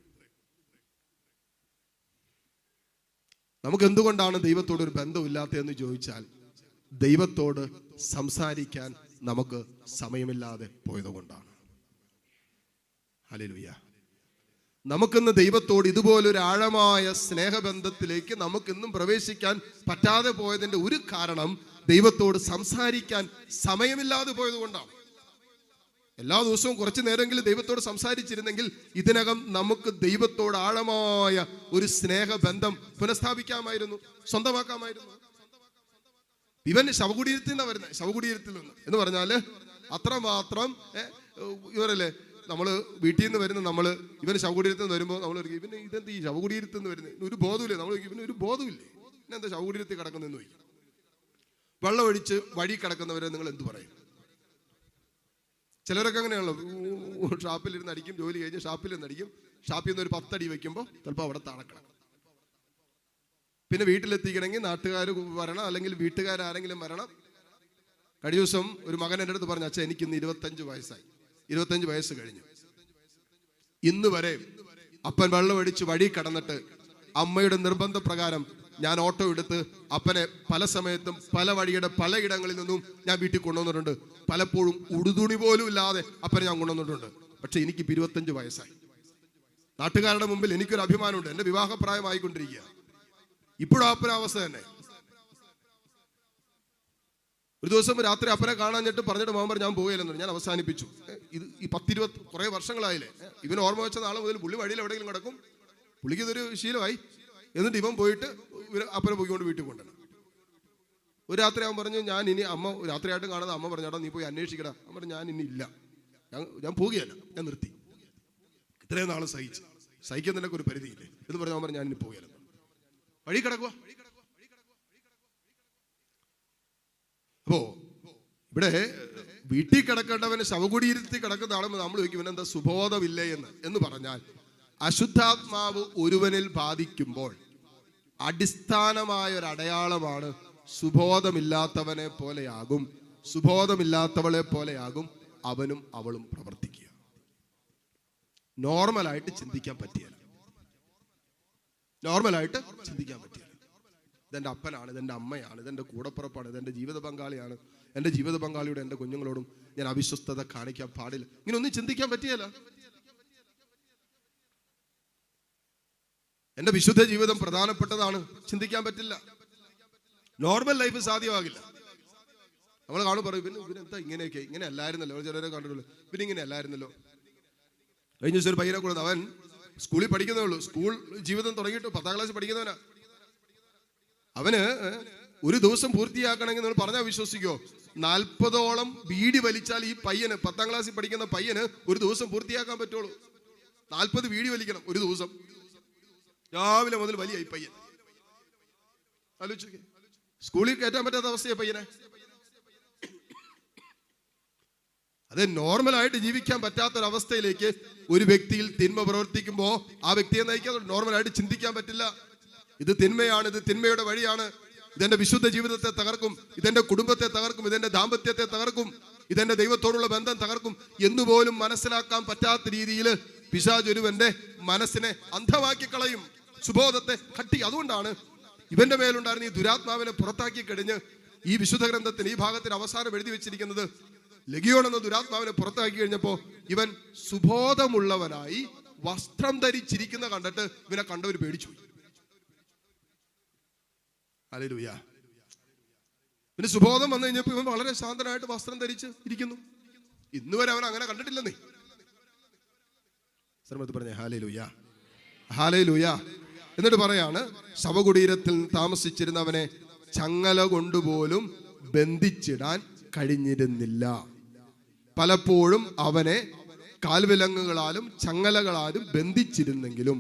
നമുക്ക് എന്തുകൊണ്ടാണ് ദൈവത്തോട് ഒരു ബന്ധമില്ലാത്തതെന്ന് ചോദിച്ചാൽ, ദൈവത്തോട് സംസാരിക്കാൻ നമുക്ക് സമയമില്ലാതെ പോയതുകൊണ്ടാണ്. ഹല്ലേലൂയ. നമുക്കിന്ന് ദൈവത്തോട് ഇതുപോലൊരു ആഴമായ സ്നേഹബന്ധത്തിലേക്ക് നമുക്കിന്നും പ്രവേശിക്കാൻ പറ്റാതെ പോയതിന്റെ ഒരു കാരണം ദൈവത്തോട് സംസാരിക്കാൻ സമയമില്ലാതെ പോയതുകൊണ്ടാണ്. എല്ലാ ദിവസവും കുറച്ചു നേരമെങ്കിലും ദൈവത്തോട് സംസാരിച്ചിരുന്നെങ്കിൽ ഇതിനകം നമുക്ക് ദൈവത്തോട് ആഴമായ ഒരു സ്നേഹബന്ധം പുനഃസ്ഥാപിക്കാമായിരുന്നു, സ്വന്തമാക്കാമായിരുന്നു. ഇവൻ ശവകുടീരത്തിൽ നിന്നാണ് വരുന്നത്. ശവകുടീരത്തിൽ നിന്ന് എന്ന് പറഞ്ഞാല് അത്രമാത്രം ഇവരല്ലേ, നമ്മള് വീട്ടിൽ നിന്ന് വരുന്ന ഇവന് ശവകുടീരത്തിൽ നിന്ന് വരുമ്പോൾ നമ്മൾ ഇവന് ഇതെന്ത് ഈ ശവകുടീരത്തിൽ നിന്ന് വരുന്നത്, ഒരു ബോധമില്ലേ, നമ്മൾ ഇവന് ഒരു ബോധമില്ലേ, പിന്നെന്താ ശവകുടീരത്തിൽ കിടക്കുന്നതെന്ന് ചോദിക്കും. വെള്ളം ഒഴിച്ച് വഴി കിടക്കുന്നവരെ നിങ്ങൾ എന്ത് പറയും? ചിലരൊക്കെ അങ്ങനെയാണല്ലോ, ഷാപ്പിലിരുന്ന് അടിക്കും, ജോലി കഴിഞ്ഞ് ഷാപ്പിലിരുന്ന് അടിക്കും, ഷാപ്പിൽ നിന്ന് ഒരു 10 അടി വെക്കുമ്പോൾ ചിലപ്പോൾ അവിടെ താഴെക്കിടക്കും. പിന്നെ വീട്ടിലെത്തിക്കണമെങ്കിൽ നാട്ടുകാർ വരണം, അല്ലെങ്കിൽ വീട്ടുകാരാരെങ്കിലും വരണം. കഴിഞ്ഞ ദിവസം ഒരു മകൻ എൻ്റെ അടുത്ത് പറഞ്ഞു, അച്ഛാ എനിക്കിന്ന് 25 വയസ്സായി, 25 വയസ്സ് കഴിഞ്ഞു. ഇന്ന് വരെ അപ്പൻ വെള്ളം ഒഴിച്ച് വഴി കടന്നിട്ട് അമ്മയുടെ നിർബന്ധപ്രകാരം ഞാൻ ഓട്ടോ എടുത്ത് അപ്പനെ പല സമയത്തും പല വഴിയുടെ പലയിടങ്ങളിൽ നിന്നും ഞാൻ വീട്ടിൽ കൊണ്ടുവന്നിട്ടുണ്ട്. പലപ്പോഴും ഉടുതുണി പോലും ഇല്ലാതെ അപ്പനെ ഞാൻ കൊണ്ടുവന്നിട്ടുണ്ട്. പക്ഷെ എനിക്ക് 25 വയസ്സായി. നാട്ടുകാരുടെ മുമ്പിൽ എനിക്കൊരു അഭിമാനമുണ്ട്, എൻ്റെ വിവാഹപ്രായമായിക്കൊണ്ടിരിക്കുക. ഇപ്പോഴും അപ്പനാവസ്ഥ തന്നെ. ഒരു ദിവസം രാത്രി അപ്പനെ കാണാഞ്ഞിട്ട് പറഞ്ഞിട്ട് മോൻ പറഞ്ഞു ഞാൻ പോവുകയില്ലെന്നു. ഞാൻ അവസാനിപ്പിച്ചു. ഇത് ഈ 10-20 കുറേ വർഷങ്ങളായില്ലേ. ഇവന് ഓർമ്മ വെച്ച നാളെ മുതൽ പുള്ളി വഴിയിൽ എവിടെയെങ്കിലും കിടക്കും, പുള്ളിക്ക് ഇതൊരു ശീലമായി. എന്നിട്ട് ഇവൻ പോയിട്ട് അപ്പനെ പോയിക്കൊണ്ട് വീട്ടിൽ കൊണ്ടുവരണം. ഒരു രാത്രി അവൻ പറഞ്ഞു ഞാൻ ഇനി, അമ്മ രാത്രിയായിട്ട് കാണുന്ന അമ്മ പറഞ്ഞാടാ നീ പോയി അന്വേഷിക്കടാ. അവൻ പറഞ്ഞു ഞാൻ ഇനി ഇല്ല, ഞാൻ പോവുകയല്ല, ഞാൻ നിർത്തി. ഇത്രയും നാളും സഹിക്കുന്നതിനൊക്കെ ഒരു പരിധിയില്ലേ എന്ന് പറഞ്ഞു. അവൻ പറഞ്ഞു ഞാൻ ഇനി പോവുകയല്ല, വഴി കിടക്കുക. അപ്പോ ഇവിടെ വീട്ടിൽ കിടക്കേണ്ടവന് ശവകുടീരത്തിൽ കിടക്കുന്നതാണെന്ന് നമ്മൾ ചോദിക്കും ഇവനെന്താ സുബോധമില്ലേ എന്ന് പറഞ്ഞാൽ, അശുദ്ധാത്മാവ് ഒരുവനിൽ ബാധിക്കുമ്പോൾ അടിസ്ഥാനമായ ഒരു അടയാളമാണ് സുബോധമില്ലാത്തവനെ പോലെയാകും, സുബോധമില്ലാത്തവളെ പോലെയാകും അവനും അവളും പ്രവർത്തിക്കുക. നോർമലായിട്ട് ചിന്തിക്കാൻ പറ്റിയല്ല, നോർമലായിട്ട് ചിന്തിക്കാൻ പറ്റിയല്ല. ഇതെൻ്റെ അപ്പനാണ്, ഇതെൻ്റെ അമ്മയാണ്, ഇതെൻ്റെ കൂടപ്പുറപ്പാണ്, ഇതെൻ്റെ ജീവിത പങ്കാളിയാണ്, എൻ്റെ ജീവിത പങ്കാളിയോട് എൻ്റെ കുഞ്ഞുങ്ങളോടും ഞാൻ അവിശ്വസ്തത കാണിക്കാൻ പാടില്ല. ഇങ്ങനെ ഒന്നും ചിന്തിക്കാൻ പറ്റിയല്ല. എൻ്റെ വിശുദ്ധ ജീവിതം പ്രധാനപ്പെട്ടതാണ്, ചിന്തിക്കാൻ പറ്റില്ല. നോർമൽ ലൈഫ് സാധ്യമാകില്ല. നമ്മൾ കാണും പറയും ഇവനെന്താ ഇങ്ങനെയൊക്കെ, ഇങ്ങനെ അല്ലായിരുന്നല്ലോ. ചിലരെ കണ്ടിട്ടുള്ളൂ, ഇവനിങ്ങനെ അല്ലായിരുന്നല്ലോ. കഴിഞ്ഞ ദിവസം ഒരു പയ്യനെ കൊടുത്തു, അവൻ സ്കൂളിൽ പഠിക്കുന്നേ ഉള്ളൂ, സ്കൂൾ ജീവിതം തുടങ്ങിയിട്ട് 10ാം ക്ലാസ് പഠിക്കുന്നവനാ. അവന് ഒരു ദിവസം പൂർത്തിയാക്കണമെങ്കിൽ നിങ്ങൾ പറഞ്ഞാൽ വിശ്വസിക്കോ, 40ഓളം ബീഡി വലിച്ചാൽ ഈ പയ്യന്, 10ാം ക്ലാസ്സിൽ പഠിക്കുന്ന പയ്യന് ഒരു ദിവസം പൂർത്തിയാക്കാൻ പറ്റുള്ളൂ. 40 ബീഡി വലിക്കണം ഒരു ദിവസം. രാവിലെ മുതൽ വലിയ ഈ പയ്യൻ ആലോചിച്ചേ, സ്കൂളിൽ കയറ്റാൻ പറ്റാത്ത അവസ്ഥയെ പയ്യനെ. അത് നോർമലായിട്ട് ജീവിക്കാൻ പറ്റാത്തൊരവസ്ഥയിലേക്ക് ഒരു വ്യക്തിയിൽ തിന്മ പ്രവർത്തിക്കുമ്പോൾ ആ വ്യക്തിയെ നയിക്കാൻ നോർമലായിട്ട് ചിന്തിക്കാൻ പറ്റില്ല. ഇത് തിന്മയാണ്, ഇത് തിന്മയുടെ വഴിയാണ്, ഇതെന്റെ വിശുദ്ധ ജീവിതത്തെ തകർക്കും, ഇതെന്റെ കുടുംബത്തെ തകർക്കും, ഇതെന്റെ ദാമ്പത്യത്തെ തകർക്കും, ഇതെന്റെ ദൈവത്തോടുള്ള ബന്ധം തകർക്കും എന്നുപോലും മനസ്സിലാക്കാൻ പറ്റാത്ത രീതിയിൽ പിശാച് ഒരുവന്റെ മനസ്സിനെ അന്ധമാക്കി കളയും, സുബോധത്തെ കട്ടി. അതുകൊണ്ടാണ് ഇവന്റെ മേലുണ്ടായിരുന്ന ഈ ദുരാത്മാവിനെ പുറത്താക്കി കഴിഞ്ഞ് ഈ വിശുദ്ധ ഗ്രന്ഥത്തിന് ഈ ഭാഗത്തിന് അവസാനം എഴുതി വെച്ചിരിക്കുന്നത്, ലഗിയോൺ എന്ന ദുരാത്മാവിനെ പുറത്താക്കി കഴിഞ്ഞപ്പോ ഇവൻ സുബോധമുള്ളവനായി വസ്ത്രം ധരിച്ചിരിക്കുന്ന കണ്ടിട്ട് ഇവനെ കണ്ടവർ പേടിച്ചു. ഹല്ലേലൂയ. പിന്നെ സുബോധം വന്നു കഴിഞ്ഞപ്പോ ഇവൻ വളരെ ശാന്തനായിട്ട് വസ്ത്രം ധരിച്ച് ഇരിക്കുന്നു. ഇന്നുവരെ അവൻ അങ്ങനെ കണ്ടിട്ടില്ലെന്നേ. ശ്രമത്തിൽ പറഞ്ഞേ ഹല്ലേലൂയ, ഹല്ലേലൂയ. എന്നിട്ട് പറയാണ്, ശവകുടീരത്തിൽ താമസിച്ചിരുന്നവനെ ചങ്ങല കൊണ്ടുപോലും ബന്ധിച്ചിടാൻ കഴിഞ്ഞിരുന്നില്ല. പലപ്പോഴും അവനെ കാൽവിലങ്ങുകളാലും ചങ്ങലകളാലും ബന്ധിച്ചിരുന്നെങ്കിലും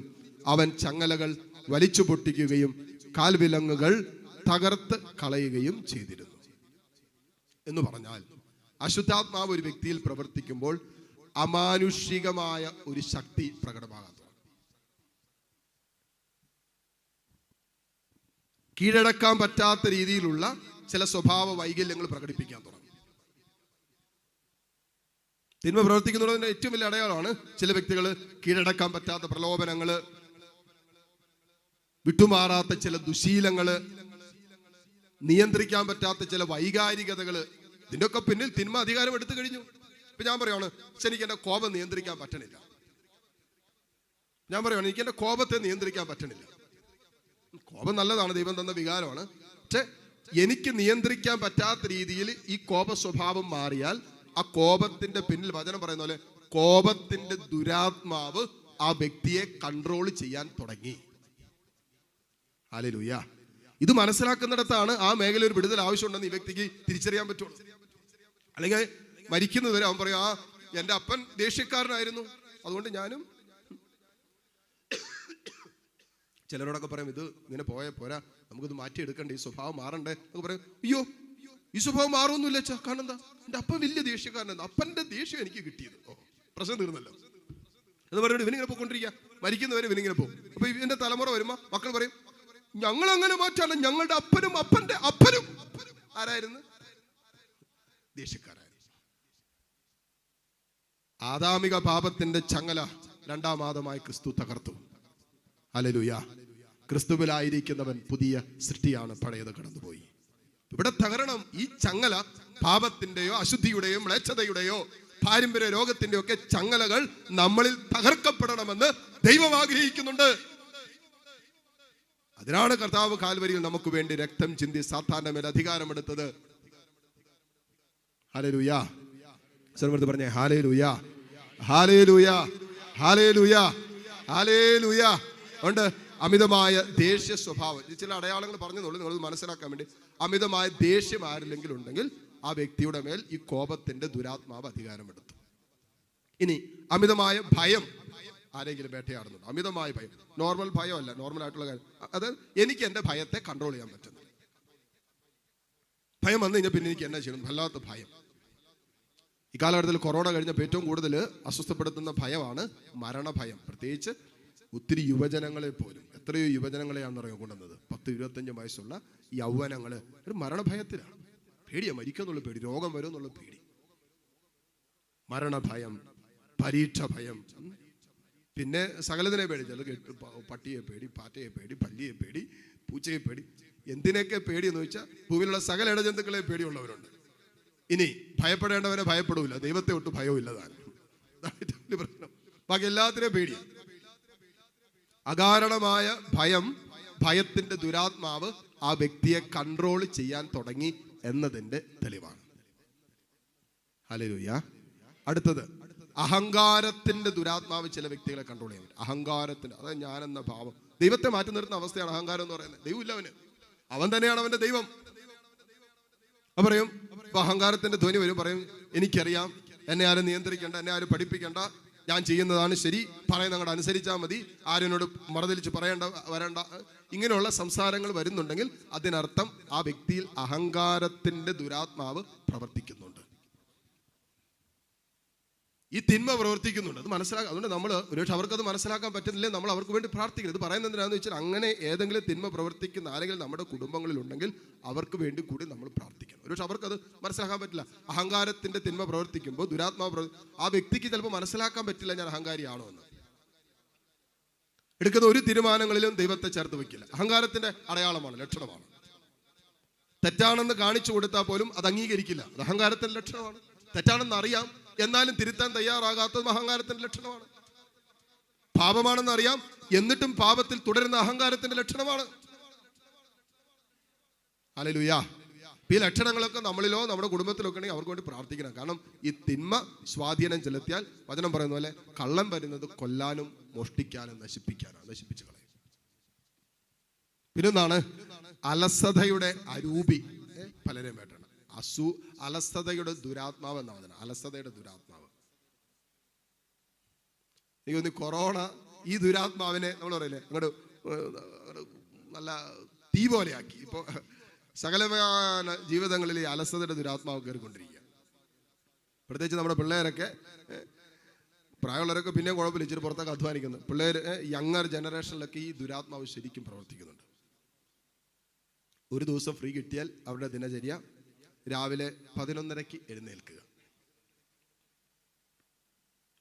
അവൻ ചങ്ങലകൾ വലിച്ചു പൊട്ടിക്കുകയും കാൽവിലങ്ങുകൾ തകർത്ത് കളയുകയും ചെയ്തിരുന്നു. എന്ന് പറഞ്ഞാൽ അശുദ്ധാത്മാവ് ഒരു വ്യക്തിയിൽ പ്രവർത്തിക്കുമ്പോൾ അമാനുഷികമായ ഒരു ശക്തി പ്രകടമാകാൻ തുടങ്ങും. കീഴടക്കാൻ പറ്റാത്ത രീതിയിലുള്ള ചില സ്വഭാവ വൈകല്യങ്ങൾ പ്രകടിപ്പിക്കാൻ തുടങ്ങും. തിന്മ പ്രവർത്തിക്കുന്നതിന്റെ ഏറ്റവും വലിയ അടയാളമാണ് ചില വ്യക്തികൾ കീഴടക്കാൻ പറ്റാത്ത പ്രലോഭനങ്ങള്, വിട്ടുമാറാത്ത ചില ദുശീലങ്ങള്, നിയന്ത്രിക്കാൻ പറ്റാത്ത ചില വൈകാരികതകള്, ഇതിന്റെ ഒക്കെ പിന്നിൽ തിന്മ അധികാരം എടുത്തു കഴിഞ്ഞു. ഇപ്പൊ ഞാൻ പറയുവാണ്, എനിക്ക് എന്റെ കോപം നിയന്ത്രിക്കാൻ പറ്റണില്ല. ഞാൻ പറയുവാണ്, എനിക്ക് എന്റെ കോപത്തെ നിയന്ത്രിക്കാൻ പറ്റണില്ല. കോപം നല്ലതാണ്, ദൈവം തന്ന വികാരമാണ്. പക്ഷെ എനിക്ക് നിയന്ത്രിക്കാൻ പറ്റാത്ത രീതിയിൽ ഈ കോപ സ്വഭാവം മാറിയാൽ ആ കോപത്തിന്റെ പിന്നിൽ വചനം പറയുന്ന പോലെ കോപത്തിന്റെ ദുരാത്മാവ് ആ വ്യക്തിയെ കൺട്രോൾ ചെയ്യാൻ തുടങ്ങി. ഹല്ലേലൂയ. ഇത് മനസ്സിലാക്കുന്നിടത്താണ് ആ മേഖല ഒരു വിടുതൽ ആവശ്യമുണ്ടെന്ന് ഈ വ്യക്തിക്ക് തിരിച്ചറിയാൻ പറ്റുള്ളൂ. അല്ലെങ്കിൽ മരിക്കുന്നതുവരെ അവൻ പറയും, എന്റെ അപ്പൻ ദേഷ്യക്കാരനായിരുന്നു, അതുകൊണ്ട് ഞാനും. ചിലരോടൊക്കെ പറയും, ഇത് ഇങ്ങനെ പോരാ, നമുക്കിത് മാറ്റിയെടുക്കണ്ടേ, ഈ സ്വഭാവം മാറണ്ടേ എന്നൊക്കെ പറയും. അയ്യോ, ഈ സ്വഭാവം മാറുമൊന്നുമില്ല അച്ഛാ, കാരണം എന്താ, എന്റെ അപ്പൻ വലിയ ദേഷ്യക്കാരനായിരുന്നു, അപ്പന്റെ ദേഷ്യം എനിക്ക് കിട്ടിയത്. പ്രശ്നം തീർന്നല്ലോ എന്ന് പറഞ്ഞിട്ട് ഇവനിങ്ങനെ പോയിക്കൊണ്ടിരിക്കുക. മരിക്കുന്നവരെ ഇവനിങ്ങനെ പോകും. അപ്പൊ ഇവന്റെ തലമുറ വരുമ്പോ മക്കൾ പറയും, ഞങ്ങൾ അങ്ങനെ മാറ്റാണ്, ഞങ്ങളുടെ അപ്പനും അപ്പന്റെ അപ്പനും ആരായിരുന്നു? ദേഷ്യക്കാരായിരുന്നു. ആദാമിക പാപത്തിന്റെ ചങ്ങല രണ്ടാം ആദമായി ക്രിസ്തു തകർത്തു. ഹല്ലേലൂയ. ക്രിസ്തുവിലായിരിക്കുന്നവൻ പുതിയ സൃഷ്ടിയാണ്, പഴയത് കടന്നുപോയി. ഇവിടെ തകരണം. ഈ ചങ്ങല പാപത്തിന്റെയോ അശുദ്ധിയുടെയോ മ്ലേച്ഛതയുടെയോ പാരമ്പര്യ രോഗത്തിന്റെ ഒക്കെ ചങ്ങലകൾ നമ്മളിൽ തകർക്കപ്പെടണമെന്ന് ദൈവം ആഗ്രഹിക്കുന്നുണ്ട്. അതിനാണ് കർത്താവ് കാൽവരിയിൽ നമുക്ക് വേണ്ടി രക്തം ചിന്തി സാത്താന്റെ മേൽ അധികാരമെടുത്തത്. ഹല്ലേലൂയ. സർവ്വത്ത് പറഞ്ഞേ ഹല്ലേലൂയ, ഹല്ലേലൂയ, ഹല്ലേലൂയ, ഹല്ലേലൂയ. ഉണ്ട് അമിതമായ ദേഷ്യ സ്വഭാവം. ചില അടയാളങ്ങൾ പറഞ്ഞതുള്ളൂ, നിങ്ങൾ മനസ്സിലാക്കാൻ വേണ്ടി. അമിതമായ ദേഷ്യം ആരിലെങ്കിലും ഉണ്ടെങ്കിൽ ആ വ്യക്തിയുടെ മേൽ ഈ കോപത്തിന്റെ ദുരാത്മാവ് അധികാരമെടുത്തു. ഇനി അമിതമായ ഭയം ആരെങ്കിലും വേട്ടയാടുന്നുണ്ട്. അമിതമായ ഭയം, നോർമൽ ഭയമല്ല, നോർമൽ ആയിട്ടുള്ള കാര്യം. അത് എനിക്ക് എന്റെ ഭയത്തെ കൺട്രോൾ ചെയ്യാൻ പറ്റുന്നു. ഭയം വന്നു കഴിഞ്ഞാൽ പിന്നെ എനിക്ക് എന്നാ ചെയ്യണം, വല്ലാത്ത ഭയം. ഈ കാലഘട്ടത്തിൽ കൊറോണ കഴിഞ്ഞപ്പോൾ ഏറ്റവും കൂടുതൽ അസ്വസ്ഥപ്പെടുത്തുന്ന ഭയമാണ് മരണഭയം. പ്രത്യേകിച്ച് ഒത്തിരി യുവജനങ്ങളെ പോലും, എത്രയോ യുവജനങ്ങളെയാണ് കൊണ്ടുവന്നത്. 10-25 വയസ്സുള്ള യൗവനങ്ങള് ഒരു മരണഭയത്തിലാണ്. പേടിയാ, മരിക്കുന്നുള്ള പേടി, രോഗം വരും എന്നുള്ള പേടി, മരണഭയം, പരീക്ഷ ഭയം, പിന്നെ സകലതിനെ പേടി. ചില പട്ടിയെ പേടി, പാറ്റയെ പേടി, പല്ലിയെ പേടി, പൂച്ചയെ പേടി. എന്തിനൊക്കെ പേടി എന്ന് വെച്ചാൽ ഭൂമിയിലുള്ള സകല ഇടജന്തുക്കളെ പേടിയുള്ളവരുണ്ട്. ഇനി ഭയപ്പെടേണ്ടവരെ ഭയപ്പെടൂല, ദൈവത്തെ ഒട്ട് ഭയവും ഇല്ലതാണ്. പ്രശ്നം. ബാക്കി എല്ലാത്തിനെയും പേടിയാണ്. അകാരണമായ ഭയം, ഭയത്തിന്റെ ദുരാത്മാവ് ആ വ്യക്തിയെ കൺട്രോൾ ചെയ്യാൻ തുടങ്ങി എന്നതിന്റെ തെളിവാണ്. ഹല്ലേലൂയ. അടുത്തത് അഹങ്കാരത്തിന്റെ ദുരാത്മാവ് ചില വ്യക്തികളെ കൺട്രോൾ ചെയ്യാൻ പറ്റും. അഹങ്കാരത്തിന്റെ, അതായത് ഞാനെന്ന ഭാവം ദൈവത്തെ മാറ്റി നിർത്തുന്ന അവസ്ഥയാണ് അഹങ്കാരം എന്ന് പറയുന്നത്. ദൈവം ഇല്ല അവന്, അവൻ തന്നെയാണ് അവന്റെ ദൈവം. പറയും, ഇപ്പൊ അഹങ്കാരത്തിന്റെ ധ്വനി വരും, പറയും എനിക്കറിയാം, എന്നെ ആരും നിയന്ത്രിക്കേണ്ട, എന്നെ ആരും പഠിപ്പിക്കേണ്ട, ഞാൻ ചെയ്യുന്നതാണ് ശരി, പറയുന്ന അങ്ങോട്ട് അനുസരിച്ചാൽ മതി, ആരോട് മറതിരിച്ച് പറയേണ്ട വരണ്ട. ഇങ്ങനെയുള്ള സംസാരങ്ങൾ വരുന്നുണ്ടെങ്കിൽ അതിനർത്ഥം ആ വ്യക്തിയിൽ അഹങ്കാരത്തിന്റെ ദുരാത്മാവ് പ്രവർത്തിക്കുന്നുണ്ട്, ഈ തിന്മ പ്രവർത്തിക്കുന്നുണ്ട്. അത് മനസ്സിലാക്കുക. അതുകൊണ്ട് നമ്മൾ ഒരുപക്ഷെ അവർക്കത് മനസ്സിലാക്കാൻ പറ്റുന്നില്ലേ, നമ്മൾ അവർക്ക് വേണ്ടി പ്രാർത്ഥിക്കരുത്. പറയുന്നത് എന്തിനാണെന്ന് വെച്ചാൽ, അങ്ങനെ ഏതെങ്കിലും തിന്മ പ്രവർത്തിക്കുന്ന ആരെങ്കിലും നമ്മുടെ കുടുംബങ്ങളിലുണ്ടെങ്കിൽ അവർക്ക് വേണ്ടി കൂടി നമ്മൾ പ്രാർത്ഥിക്കണം. ഒരുപക്ഷെ അവർക്കത് മനസ്സിലാക്കാൻ പറ്റില്ല. അഹങ്കാരത്തിന്റെ തിന്മ പ്രവർത്തിക്കുമ്പോൾ ദുരാത്മാവ് ആ വ്യക്തിക്ക് ചിലപ്പോൾ മനസ്സിലാക്കാൻ പറ്റില്ല ഞാൻ അഹങ്കാരിയാണോ എന്ന്. എടുക്കുന്ന ഒരു തീരുമാനങ്ങളിലും ദൈവത്തെ ചേർത്ത് വെക്കില്ല. അഹങ്കാരത്തിന്റെ അടയാളമാണ്, ലക്ഷണമാണ്. തെറ്റാണെന്ന് കാണിച്ചു കൊടുത്താൽ പോലും അത് അംഗീകരിക്കില്ല. അത് അഹങ്കാരത്തിന്റെ ലക്ഷണമാണ്. തെറ്റാണെന്ന് അറിയാം, എന്നാലും തിരുത്താൻ തയ്യാറാകാത്തത് അഹങ്കാരത്തിന്റെ ലക്ഷണമാണ്. പാപമാണെന്ന് അറിയാം, എന്നിട്ടും പാപത്തിൽ തുടരുന്ന അഹങ്കാരത്തിന്റെ ലക്ഷണമാണ്. ഹല്ലേലൂയ. ഈ ലക്ഷണങ്ങളൊക്കെ നമ്മളിലോ നമ്മുടെ കുടുംബത്തിലൊക്കെ ഉണ്ടെങ്കിൽ അവർക്ക് വേണ്ടി പ്രാർത്ഥിക്കണം. കാരണം ഈ തിന്മ സ്വാധീനം ചെലുത്തിയാൽ വചനം പറയുന്ന പോലെ കള്ളം വരുന്നത് കൊല്ലാനും മോഷ്ടിക്കാനും നശിപ്പിക്കാനാണ്, നശിപ്പിച്ചു കളയും. പിന്നൊന്നാണ് അലസതയുടെ അരൂപി. പലരെയും വേട്ടണം. അലസതയുടെ ദുരാത്മാവ് എന്നാ പറഞ്ഞത്. അലസതയുടെ ദുരാത്മാവ്. എനിക്ക് തോന്നി കൊറോണ ഈ ദുരാത്മാവിനെ നമ്മൾ പറയില്ലേ അങ്ങോട്ട് നല്ല തീ പോലെയാക്കി. ഇപ്പൊ സകലമായ ജീവിതങ്ങളിൽ ഈ അലസതയുടെ ദുരാത്മാവ് കയറിക്കൊണ്ടിരിക്കുക. പ്രത്യേകിച്ച് നമ്മുടെ പിള്ളേരൊക്കെ, പ്രായമുള്ളവരൊക്കെ പിന്നെ കുഴപ്പമില്ല, ഇച്ചിരി പുറത്തൊക്കെ അധ്വാനിക്കുന്നത്. പിള്ളേർ യങ്ങർ ജനറേഷനിലൊക്കെ ഈ ദുരാത്മാവ് ശരിക്കും പ്രവർത്തിക്കുന്നുണ്ട്. ഒരു ദിവസം ഫ്രീ കിട്ടിയാൽ അവരുടെ ദിനചര്യ രാവിലെ 11:30 എഴുന്നേൽക്കുക.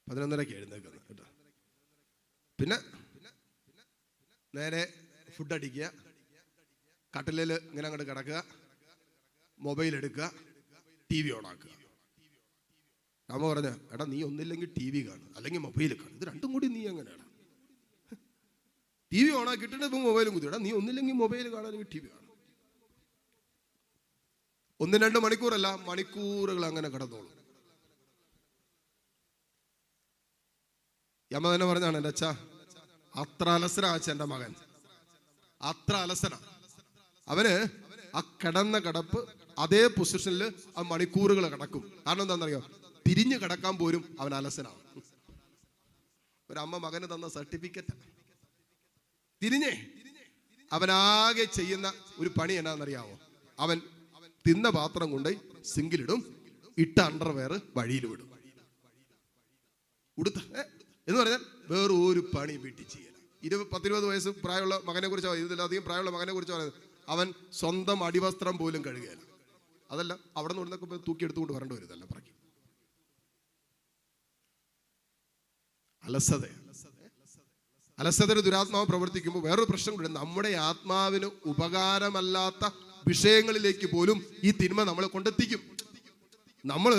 11:30 എഴുന്നേൽക്കുന്നത് കേട്ടോ. പിന്നെ നേരെ ഫുഡ് അടിക്കുക, കട്ടിലിൽ ഇങ്ങനെ അങ്ങോട്ട് കിടക്കുക, മൊബൈൽ എടുക്കുക, TV ഓണാക്കുക. അമ്മ പറഞ്ഞ എടാ നീ ഒന്നില്ലെങ്കിൽ TV കാണും, അല്ലെങ്കിൽ മൊബൈൽ കാണും, ഇത് രണ്ടും കൂടി നീ എങ്ങനെയാണ്? TV ഓണാക്കിയിട്ടുണ്ട് ഇപ്പം മൊബൈലും കുത്തി. എടാ നീ ഒന്നില്ലെങ്കിൽ മൊബൈൽ കാണാൻ, അല്ലെങ്കിൽ TV കാണും. 1-2 മണിക്കൂറല്ല, മണിക്കൂറുകൾ അങ്ങനെ കിടന്നോളൂ. അമ്മ തന്നെ പറഞ്ഞാണ് എൻ്റെ അച്ഛാ അത്ര അലസനാ എൻ്റെ മകൻ, അത്ര അലസന. അവന് ആ കിടന്ന കിടപ്പ് അതേ പൊസിഷനിൽ ആ മണിക്കൂറുകൾ കിടക്കും. കാരണം എന്താണെന്നറിയോ? തിരിഞ്ഞു കിടക്കാൻ പോലും അവൻ അലസനാണ്. ഒരമ്മ മകന് തന്ന സർട്ടിഫിക്കറ്റ്. തിരിഞ്ഞേ അവനാകെ ചെയ്യുന്ന ഒരു പണി എന്നാന്നറിയാവോ? അവൻ തിന്ന പാത്രം കൊണ്ട് സിങ്കിലിടും, ഇട്ട അണ്ടർവെയർ വഴിയിൽ വിടും. ഉടുത്ത എന്ന് പറഞ്ഞാൽ വേറെ ഒരു പണി വീട്ടിൽ ചെയ്യല. 10-20 വയസ്സ് പ്രായമുള്ള മകനെ കുറിച്ചാണ്, ഇതിലധികം പ്രായമുള്ള മകനെ കുറിച്ച് പറയുന്നത്. അവൻ സ്വന്തം അടിവസ്ത്രം പോലും കഴുകുകയില്ല. അതല്ല അവിടെ നിന്ന് ഇവിടുന്നൊക്കെ തൂക്കിയെടുത്തുകൊണ്ട് വരേണ്ടി വരുന്നല്ല പറയും. അലസതയുടെ ദുരാത്മാവ് പ്രവർത്തിക്കുമ്പോൾ വേറൊരു പ്രശ്നം കൂടെ. നമ്മുടെ ആത്മാവിന് ഉപകാരമല്ലാത്ത വിഷയങ്ങളിലേക്ക് പോലും ഈ തിന്മ നമ്മളെ കൊണ്ടെത്തിക്കും. നമ്മൾ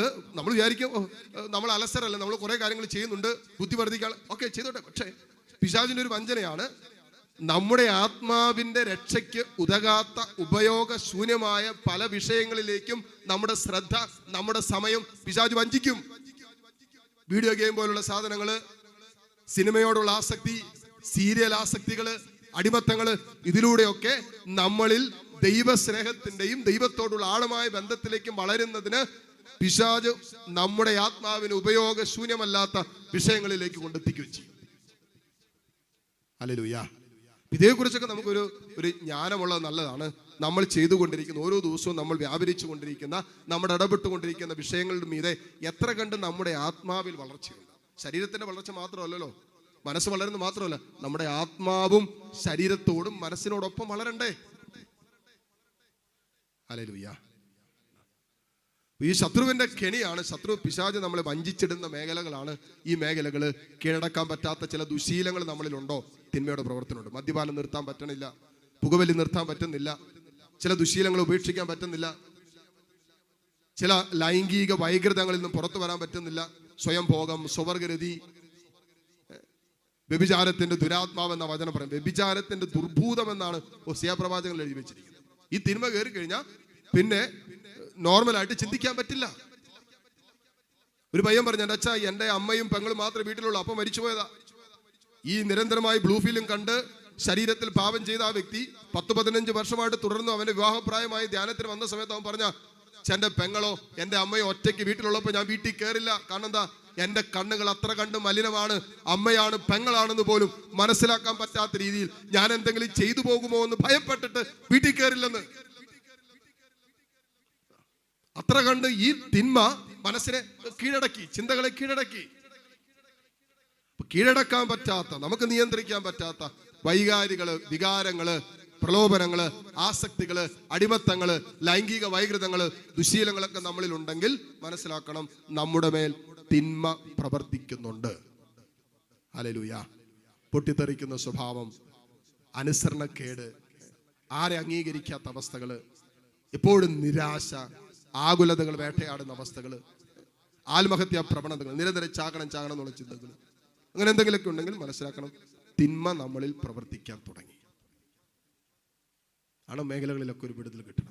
വിചാരിക്കും നമ്മൾ അലസരല്ല, നമ്മൾ കുറെ കാര്യങ്ങൾ ചെയ്യുന്നുണ്ട്, ബുദ്ധി വർദ്ധിക്കാൻ ഒക്കെ ചെയ്തോട്ടെ. പക്ഷേ പിശാചിന്റെ ഒരു വഞ്ചനയാണ്, നമ്മുടെ ആത്മാവിന്റെ രക്ഷയ്ക്ക് ഉതകാത്ത ഉപയോഗശൂന്യമായ പല വിഷയങ്ങളിലേക്കും നമ്മുടെ ശ്രദ്ധ, നമ്മുടെ സമയം പിശാച് വഞ്ചിക്കും. വീഡിയോ ഗെയിം പോലുള്ള സാധനങ്ങള്, സിനിമയോടുള്ള ആസക്തി, സീരിയൽ ആസക്തികള്, അടിമത്തങ്ങള്, ഇതിലൂടെയൊക്കെ നമ്മളിൽ ദൈവസ്നേഹത്തിന്റെയും ദൈവത്തോടുള്ള ആഴമായ ബന്ധത്തിലേക്കും വളരുന്നതിന് പിശാച് നമ്മുടെ ആത്മാവിന് ഉപയോഗശൂന്യമല്ലാത്ത വിഷയങ്ങളിലേക്ക് കൊണ്ടെത്തിക്കുകയും ചെയ്യും. ഹല്ലേലൂയ. ഇതേക്കുറിച്ചൊക്കെ നമുക്കൊരു ജ്ഞാനമുള്ളത് നല്ലതാണ്. നമ്മൾ ചെയ്തുകൊണ്ടിരിക്കുന്ന ഓരോ ദിവസവും നമ്മൾ വ്യാപരിച്ചു കൊണ്ടിരിക്കുന്ന, നമ്മൾ ഇടപെട്ടുകൊണ്ടിരിക്കുന്ന വിഷയങ്ങളുടെ മീതെ എത്ര കണ്ട് നമ്മുടെ ആത്മാവിൽ വളർച്ചയുണ്ട്. ശരീരത്തിന്റെ വളർച്ച മാത്രമല്ലല്ലോ, മനസ്സ് വളരുന്നത് മാത്രമല്ല, നമ്മുടെ ആത്മാവും ശരീരത്തോടും മനസ്സിനോടൊപ്പം വളരണ്ടേ? ഹല്ലേലൂയ. ഈ ശത്രുവിന്റെ കെണിയാണ്, ശത്രു പിശാച് നമ്മളെ വഞ്ചിച്ചിടുന്ന മേഖലകളാണ് ഈ മേഖലകൾ. കീഴടക്കാൻ പറ്റാത്ത ചില ദുശീലങ്ങൾ നമ്മളിലുണ്ടോ? തിന്മയുടെ പ്രവർത്തനമുണ്ട്. മദ്യപാനം നിർത്താൻ പറ്റണില്ല, പുകവലി നിർത്താൻ പറ്റുന്നില്ല, ചില ദുശീലങ്ങൾ ഉപേക്ഷിക്കാൻ പറ്റുന്നില്ല, ചില ലൈംഗിക വൈകൃതങ്ങളിൽ നിന്നും പുറത്തു വരാൻ പറ്റുന്നില്ല, സ്വയം ഭോഗം, സ്വവർഗരതി, വ്യഭിചാരത്തിന്റെ ദുരാത്മാവ് എന്ന വചനം പറയും. വ്യഭിചാരത്തിന്റെ ദുർഭൂതം എന്നാണ് ഹോസിയ പ്രവാചകൻ എഴുതി വെച്ചിരിക്കുന്നത്. ഈ തിന്മ കയറി കഴിഞ്ഞാൽ പിന്നെ നോർമലായിട്ട് ചിന്തിക്കാൻ പറ്റില്ല. ഒരു പയ്യൻ പറഞ്ഞു, എൻ്റെ അച്ഛാ എൻ്റെ അമ്മയും പെങ്ങളും മാത്രമേ വീട്ടിലുള്ളൂ, അപ്പം മരിച്ചുപോയതാ. ഈ നിരന്തരമായി ബ്ലൂ ഫിലിം കണ്ട് ശരീരത്തിൽ പാപം ചെയ്ത ആ വ്യക്തി 10-15 വർഷമായിട്ട് തുടർന്നു. അവന്റെ വിവാഹപ്രായമായി ധ്യാനത്തിന് വന്ന സമയത്ത് അവൻ പറഞ്ഞ, എൻ്റെ പെങ്ങളോ എൻ്റെ അമ്മയോ ഒറ്റയ്ക്ക് വീട്ടിലുള്ളപ്പോൾ ഞാൻ വീട്ടിൽ കയറില്ല. കാരണം എന്താ? എൻ്റെ കണ്ണുകൾ അത്ര കണ്ട് മലിനമാണ്, അമ്മയാണ് പെങ്ങളാണെന്ന് പോലും മനസ്സിലാക്കാൻ പറ്റാത്ത രീതിയിൽ ഞാൻ എന്തെങ്കിലും ചെയ്തു പോകുമോ എന്ന് ഭയപ്പെട്ടിട്ട് വീട്ടിൽ കയറില്ലെന്ന്. അത്ര കണ്ട് ഈ തിന്മ മനസ്സിനെ കീഴടക്കി, ചിന്തകളെ കീഴടക്കി. കീഴടക്കാൻ പറ്റാത്ത, നമുക്ക് നിയന്ത്രിക്കാൻ പറ്റാത്ത വൈകാരികള്, വികാരങ്ങള്, പ്രലോഭനങ്ങള്, ആസക്തികള്, അടിമത്തങ്ങള്, ലൈംഗിക വൈകൃതങ്ങള്, ദുശീലങ്ങളൊക്കെ നമ്മളിൽ ഉണ്ടെങ്കിൽ മനസ്സിലാക്കണം, നമ്മുടെ മേൽ തിന്മ പ്രവർത്തിക്കുന്നുണ്ട്. ഹല്ലേലൂയ. പൊട്ടിത്തെറിക്കുന്ന സ്വഭാവം, അനുസരണക്കേട്, ആരെ അംഗീകരിക്കാത്ത അവസ്ഥകള്, എപ്പോഴും നിരാശ, ആകുലതകൾ വേട്ടയാടുന്ന അവസ്ഥകള്, ആത്മഹത്യാ പ്രവണതകൾ, നിരന്തരം ചാകണം എന്നുള്ള ചിന്തകൾ, അങ്ങനെ എന്തെങ്കിലുമൊക്കെ ഉണ്ടെങ്കിൽ മനസ്സിലാക്കണം, തിന്മ നമ്മളിൽ പ്രവർത്തിക്കാൻ തുടങ്ങി. ആണ് മേഖലകളിലൊക്കെ ഒരു വിടുതൽ കിട്ടണം.